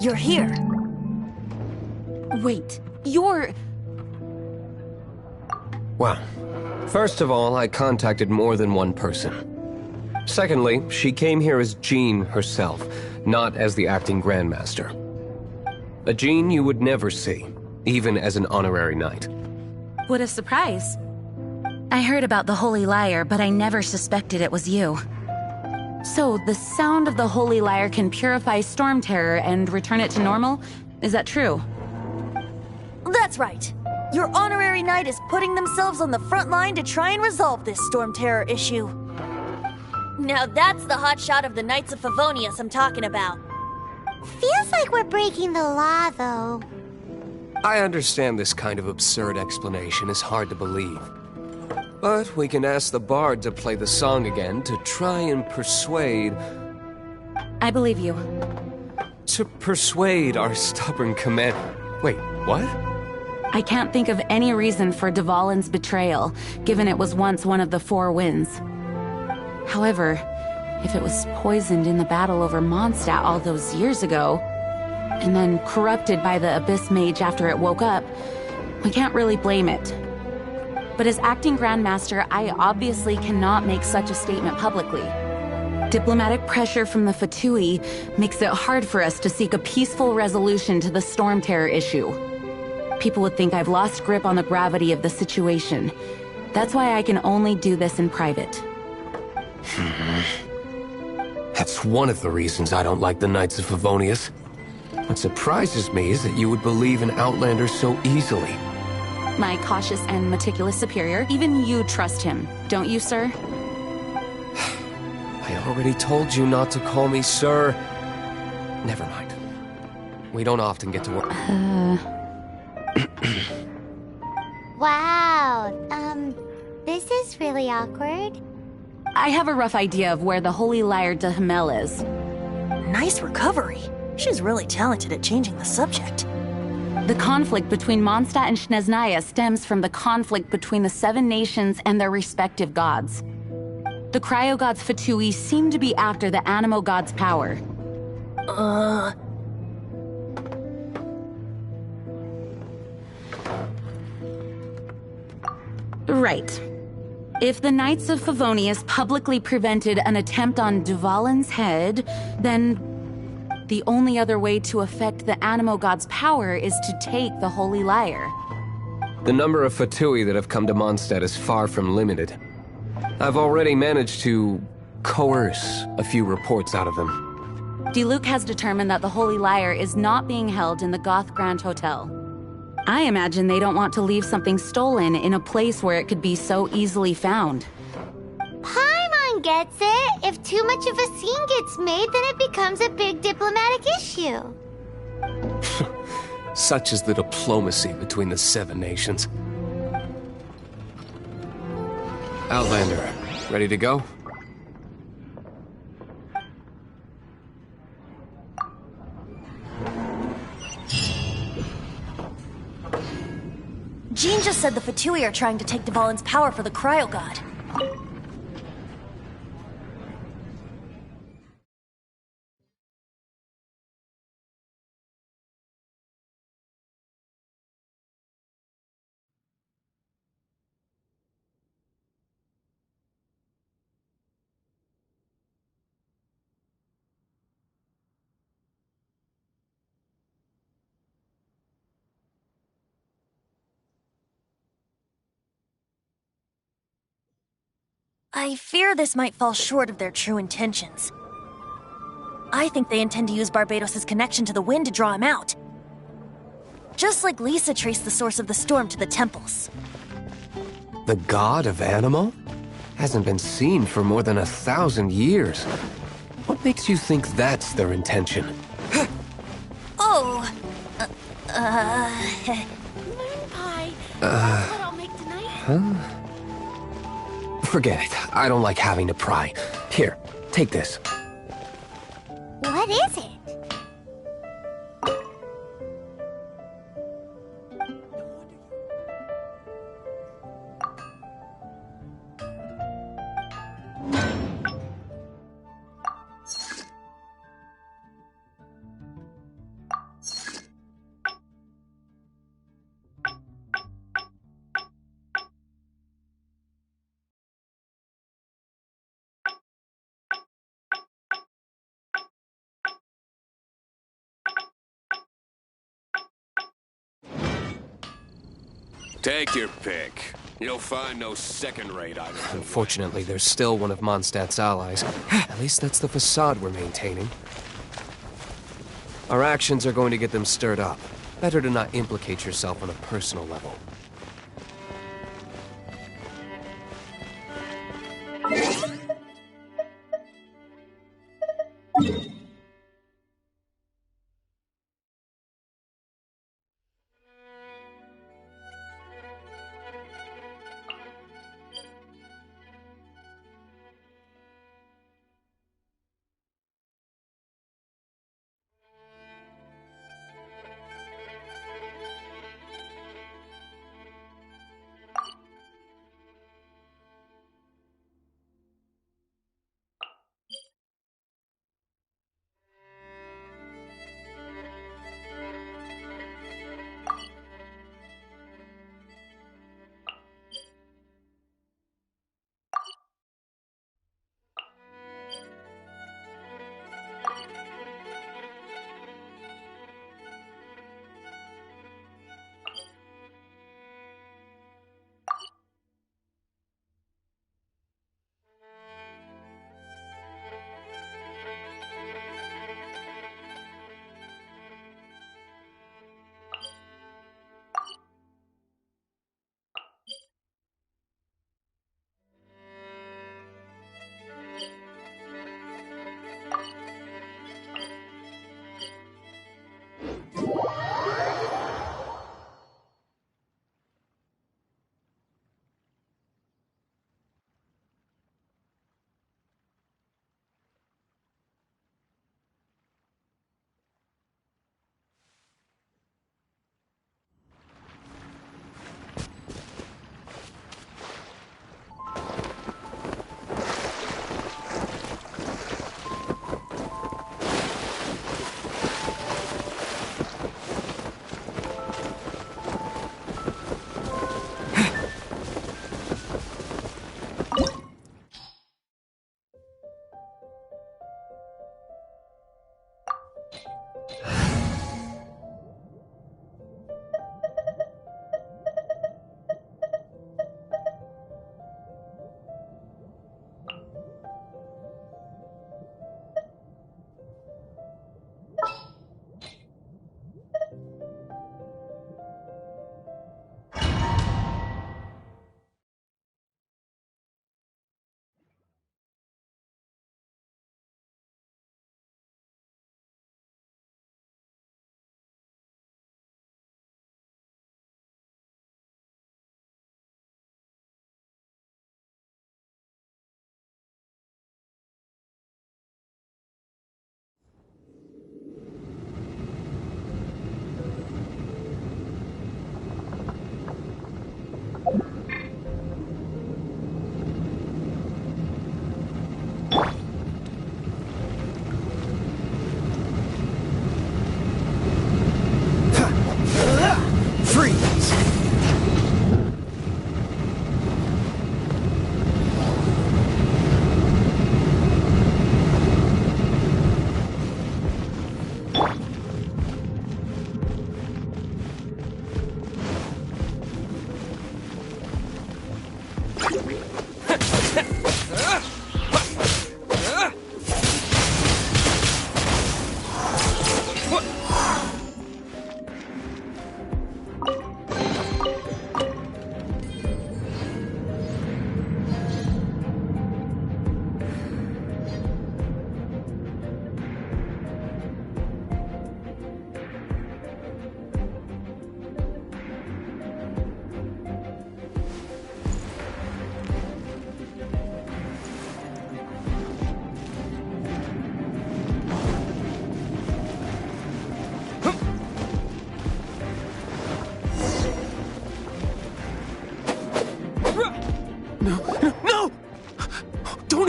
Speaker 9: You're here.
Speaker 6: Wait, you're...
Speaker 4: Well, first of all, I contacted more than one person. Secondly, she came here as Jean herself, not as the acting Grandmaster. A Jean you would never see, even as an honorary knight.
Speaker 6: What a surprise. I heard about the Holy Lyre, but I never suspected it was you. So, the sound of the Holy Lyre can purify Storm Terror and return it to normal? Is that true?
Speaker 9: That's right. Your honorary knight is putting themselves on the front line to try and resolve this Storm Terror issue. Now that's the hotshot of the Knights of Favonius I'm talking about.
Speaker 5: Feels like we're breaking the law, though.
Speaker 4: I understand this kind of absurd explanation is hard to believe. But we can ask the bard to play the song again to try and persuade...
Speaker 6: I believe you.
Speaker 4: To persuade our stubborn command... Wait, what?
Speaker 6: I can't think of any reason for Dvalin's betrayal, given it was once one of the Four Winds. However, if it was poisoned in the battle over Mondstadt all those years ago, and then corrupted by the Abyss Mage after it woke up, we can't really blame it. But as acting Grandmaster, I obviously cannot make such a statement publicly. Diplomatic pressure from the Fatui makes it hard for us to seek a peaceful resolution to the Storm Terror issue. People would think I've lost grip on the gravity of the situation. That's why I can only do this in private.
Speaker 4: That's one of the reasons I don't like the Knights of Favonius. What surprises me is that you would believe an Outlander so easily.
Speaker 6: My cautious and meticulous superior, even you trust him, don't you, sir?
Speaker 4: I already told you not to call me sir. Never mind. We don't often get to work.
Speaker 5: Wow, this is really awkward.
Speaker 6: I have a rough idea of where the Holy Lyre de Himmel is.
Speaker 9: Nice recovery. She's really talented at changing the subject.
Speaker 6: The conflict between Mondstadt and Snezhnaya stems from the conflict between the Seven Nations and their respective gods. The cryo-gods Fatui seem to be after the Animo god's power. Right. If the Knights of Favonius publicly prevented an attempt on Dvalin's head, then the only other way to affect the Animo god's power is to take the Holy Lyre.
Speaker 4: The number of Fatui that have come to Mondstadt is far from limited. I've already managed to coerce a few reports out of them.
Speaker 6: Diluc has determined that the Holy Lyre is not being held in the Goth Grand Hotel. I imagine they don't want to leave something stolen in a place where it could be so easily found.
Speaker 5: Paimon gets it. If too much of a scene gets made, then it becomes a big diplomatic issue.
Speaker 4: Such is the diplomacy between the Seven Nations. Outlander, ready to go?
Speaker 9: Jean just said the Fatui are trying to take Dvalin's power for the Cryo God. I fear this might fall short of their true intentions. I think they intend to use Barbados' connection to the wind to draw him out. Just like Lisa traced the source of the storm to the temples.
Speaker 4: The god of Animo? Hasn't been seen for more than 1,000 years. What makes you think that's their intention?
Speaker 9: Oh!
Speaker 3: Moon pie. That's what I'll make tonight.
Speaker 4: Huh? Forget it. I don't like having to pry. Here, take this.
Speaker 5: What is it?
Speaker 14: Take your pick. You'll find no second-rate items.
Speaker 4: Unfortunately, there's still one of Mondstadt's allies. At least that's the facade we're maintaining. Our actions are going to get them stirred up. Better to not implicate yourself on a personal level.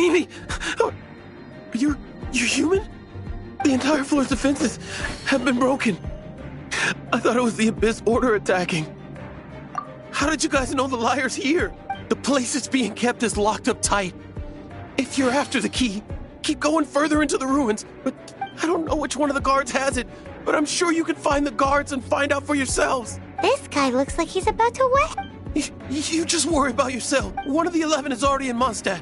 Speaker 12: Mimi! You're human? The entire floor's defenses have been broken. I thought it was the Abyss Order attacking. How did you guys know the liar's here? The place it's being kept is locked up tight. If you're after the key, keep going further into the ruins. But I don't know which one of the guards has it, but I'm sure you can find the guards and find out for yourselves.
Speaker 5: This guy looks like he's about to wet.
Speaker 12: You just worry about yourself. One of the 11 is already in Mondstadt.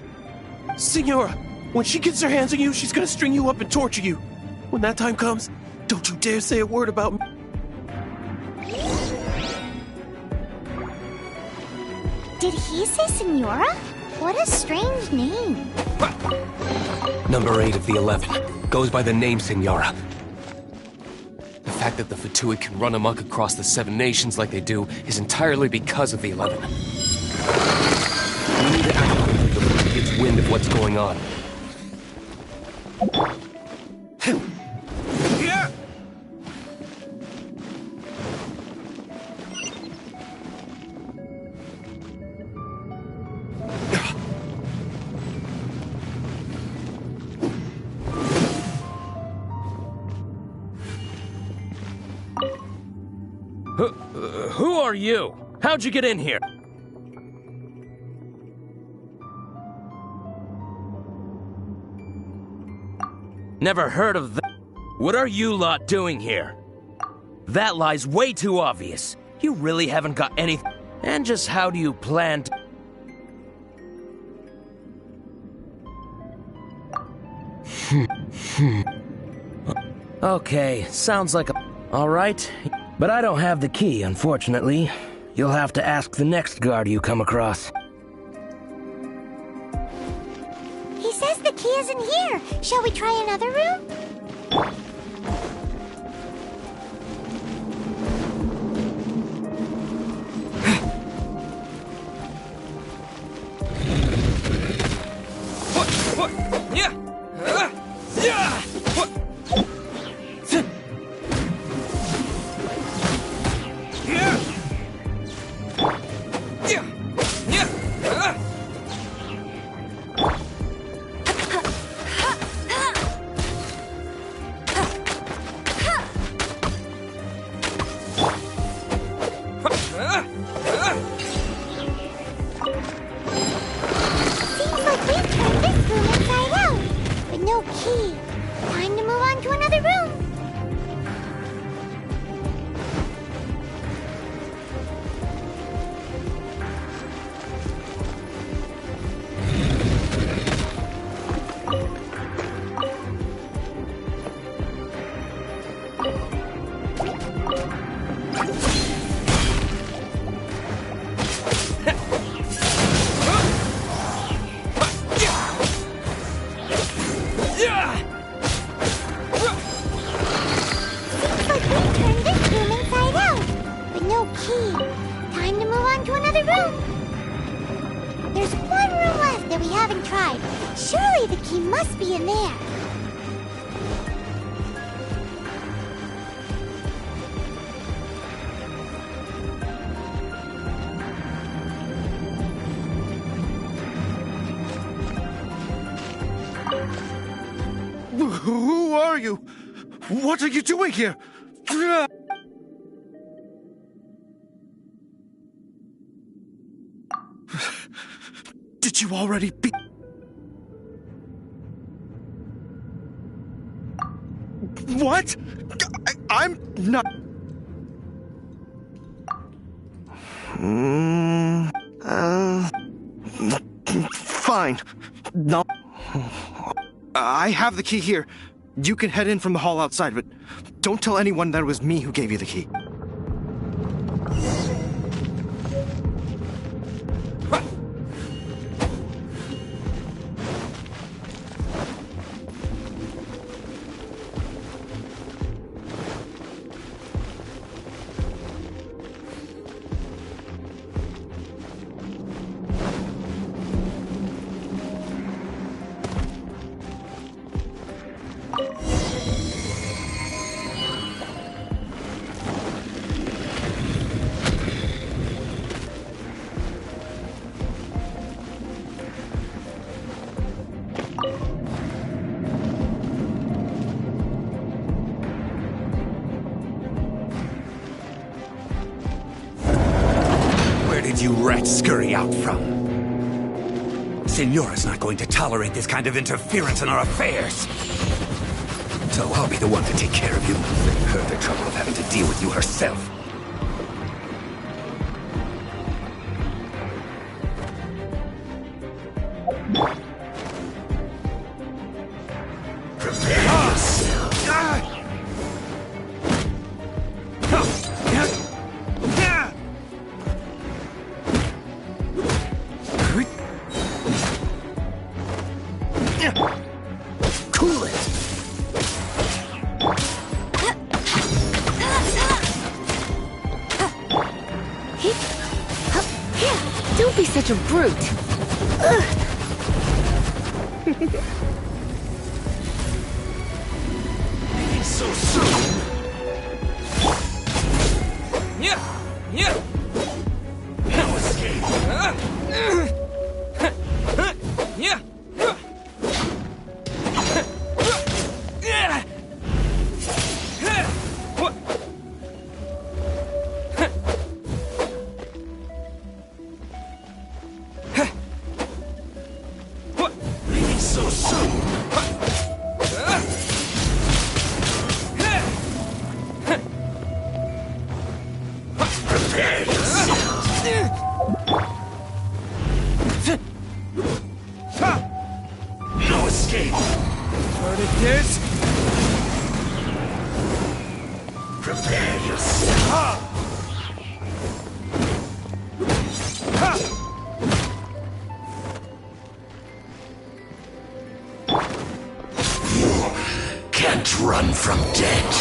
Speaker 12: Signora, when she gets her hands on you, she's gonna string you up and torture you. When that time comes, don't you dare say a word about me.
Speaker 5: Did he say Senora? What a strange name.
Speaker 4: Number 8 of the 11 goes by the name Signora. The fact that the Fatui can run amok across the 7 nations like they do is entirely because of the 11. We need to act quickly before he gets wind of what's going on.
Speaker 15: Who are you? How'd you get in here? Never heard of that. What are you lot doing here? That lie's way too obvious. You really haven't got anything. And just how do you plan to... Okay, sounds like a... Alright, but I don't have the key, unfortunately. You'll have to ask the next guard you come across.
Speaker 5: He says the key isn't here. Shall we try another room?
Speaker 16: Who are you? What are you doing here? Did you already be... What? I'm not... Fine. No. I have the key here. You can head in from the hall outside, but don't tell anyone that it was me who gave you the key.
Speaker 17: rats scurry out from. Senora's not going to tolerate this kind of interference in our affairs. So I'll be the one to take care of you. Save her the trouble of having to deal with you herself.
Speaker 2: Cool it!
Speaker 3: Don't be such a brute.
Speaker 17: So soon! No escape! So soon! Prepare yourself! No escape! What it is? Prepare yourself! You can't run from death.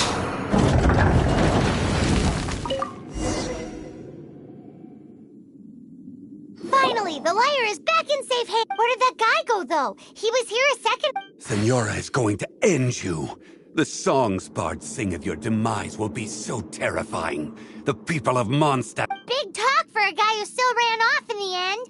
Speaker 5: Finally, the liar is back in safe hands. Where did that guy go, though? He was here a second.
Speaker 17: Senora is going to end you. The songs bards sing of your demise will be so terrifying. The people of Mondstadt...
Speaker 5: Big talk for a guy who still ran off in the end.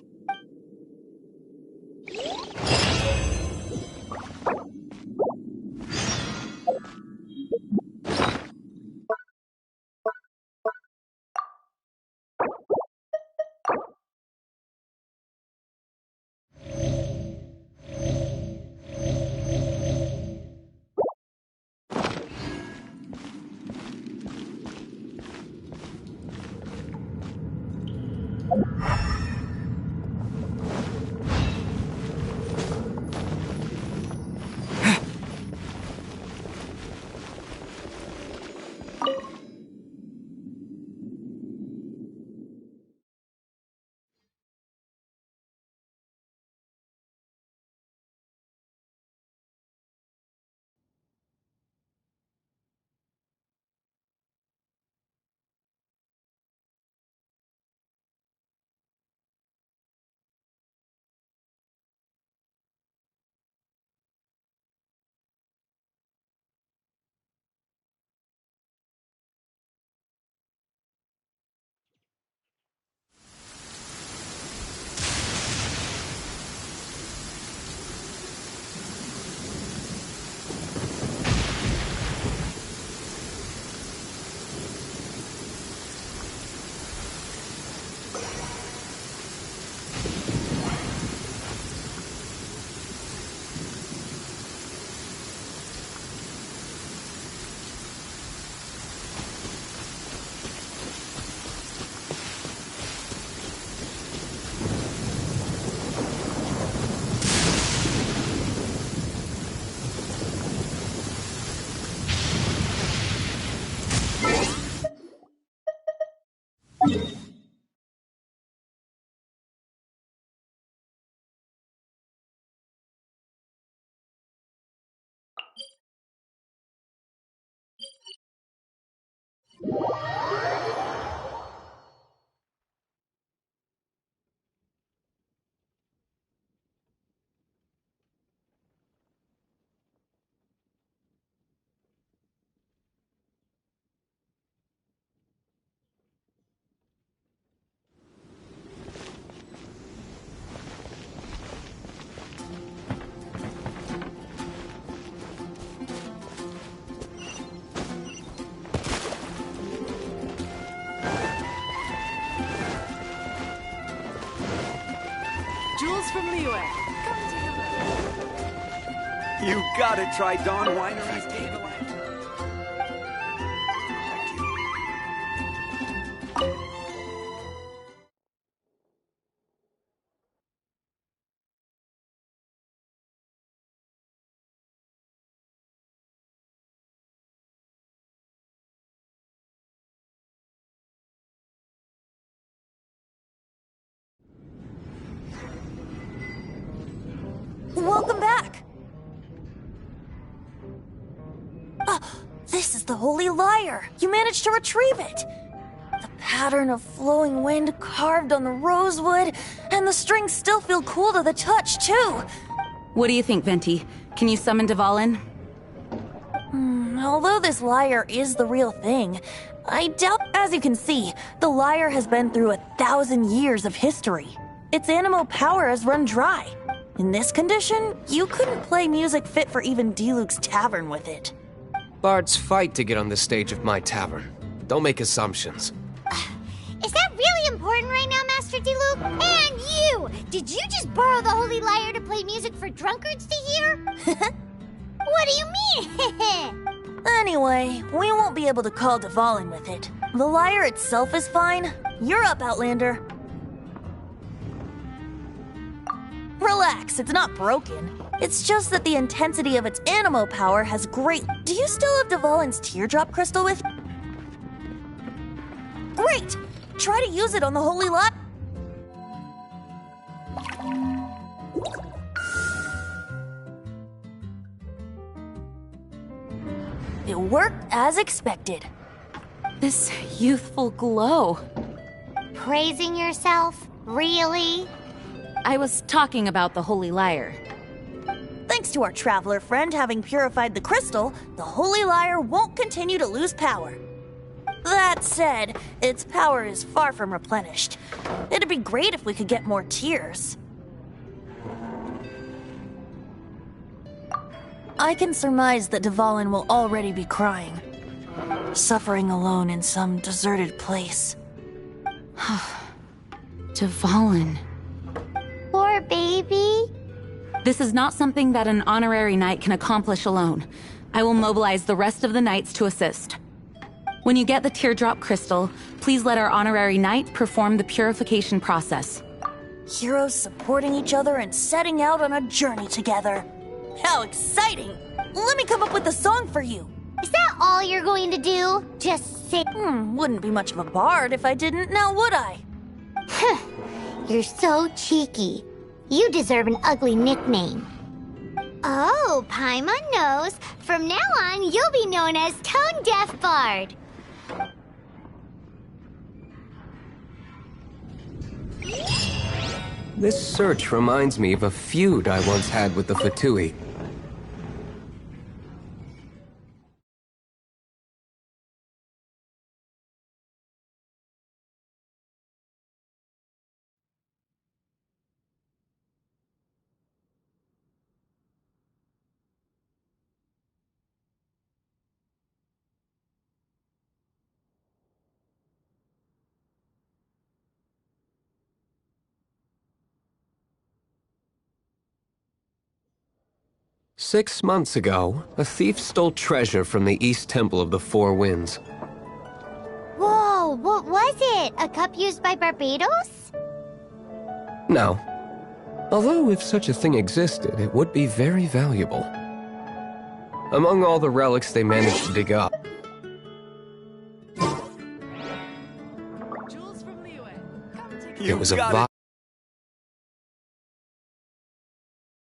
Speaker 13: You gotta try Dawn Winery's dandelion.
Speaker 9: Welcome back! This is the Holy Lyre! You managed to retrieve it! The pattern of flowing wind carved on the rosewood, and the strings still feel cool to the touch, too!
Speaker 6: What do you think, Venti? Can you summon Dvalin?
Speaker 9: Although this lyre is the real thing, I doubt. As you can see, the lyre has been through 1,000 years of history. Its animal power has run dry. In this condition, you couldn't play music fit for even Diluc's tavern with it.
Speaker 4: Bards fight to get on the stage of my tavern. Don't make assumptions.
Speaker 5: Is that really important right now, Master Diluc? And you! Did you just borrow the Holy Lyre to play music for drunkards to hear? What do you mean?
Speaker 9: Anyway, we won't be able to call Dvalin with it. The lyre itself is fine. You're up, Outlander. Relax, it's not broken. It's just that the intensity of its animo power has great... Do you still have Dvalin's teardrop crystal with you? Great! Try to use it on the Holy Lyre. It worked as expected.
Speaker 6: This youthful glow.
Speaker 5: Praising yourself? Really?
Speaker 6: I was talking about the Holy Lyre.
Speaker 9: Thanks to our traveler friend having purified the crystal, the Holy Lyre won't continue to lose power. That said, its power is far from replenished. It'd be great if we could get more tears. I can surmise that Dvalin will already be crying, suffering alone in some deserted place.
Speaker 6: Dvalin.
Speaker 5: Poor baby.
Speaker 6: This is not something that an honorary knight can accomplish alone. I will mobilize the rest of the knights to assist. When you get the teardrop crystal, please let our honorary knight perform the purification process.
Speaker 9: Heroes supporting each other and setting out on a journey together. How exciting! Let me come up with a song for you.
Speaker 5: Is that all you're going to do? Just sing?
Speaker 9: Wouldn't be much of a bard if I didn't, now would I?
Speaker 5: You're so cheeky. You deserve an ugly nickname. Oh, Paimon knows. From now on, you'll be known as Tone Deaf Bard.
Speaker 4: This search reminds me of a feud I once had with the Fatui. "6 months ago, a thief stole treasure from the East Temple of the Four Winds.
Speaker 5: Whoa, what was it? A cup used by Barbados?
Speaker 4: No. Although if such a thing existed, it would be very valuable. Among all the relics they managed to dig up, it was a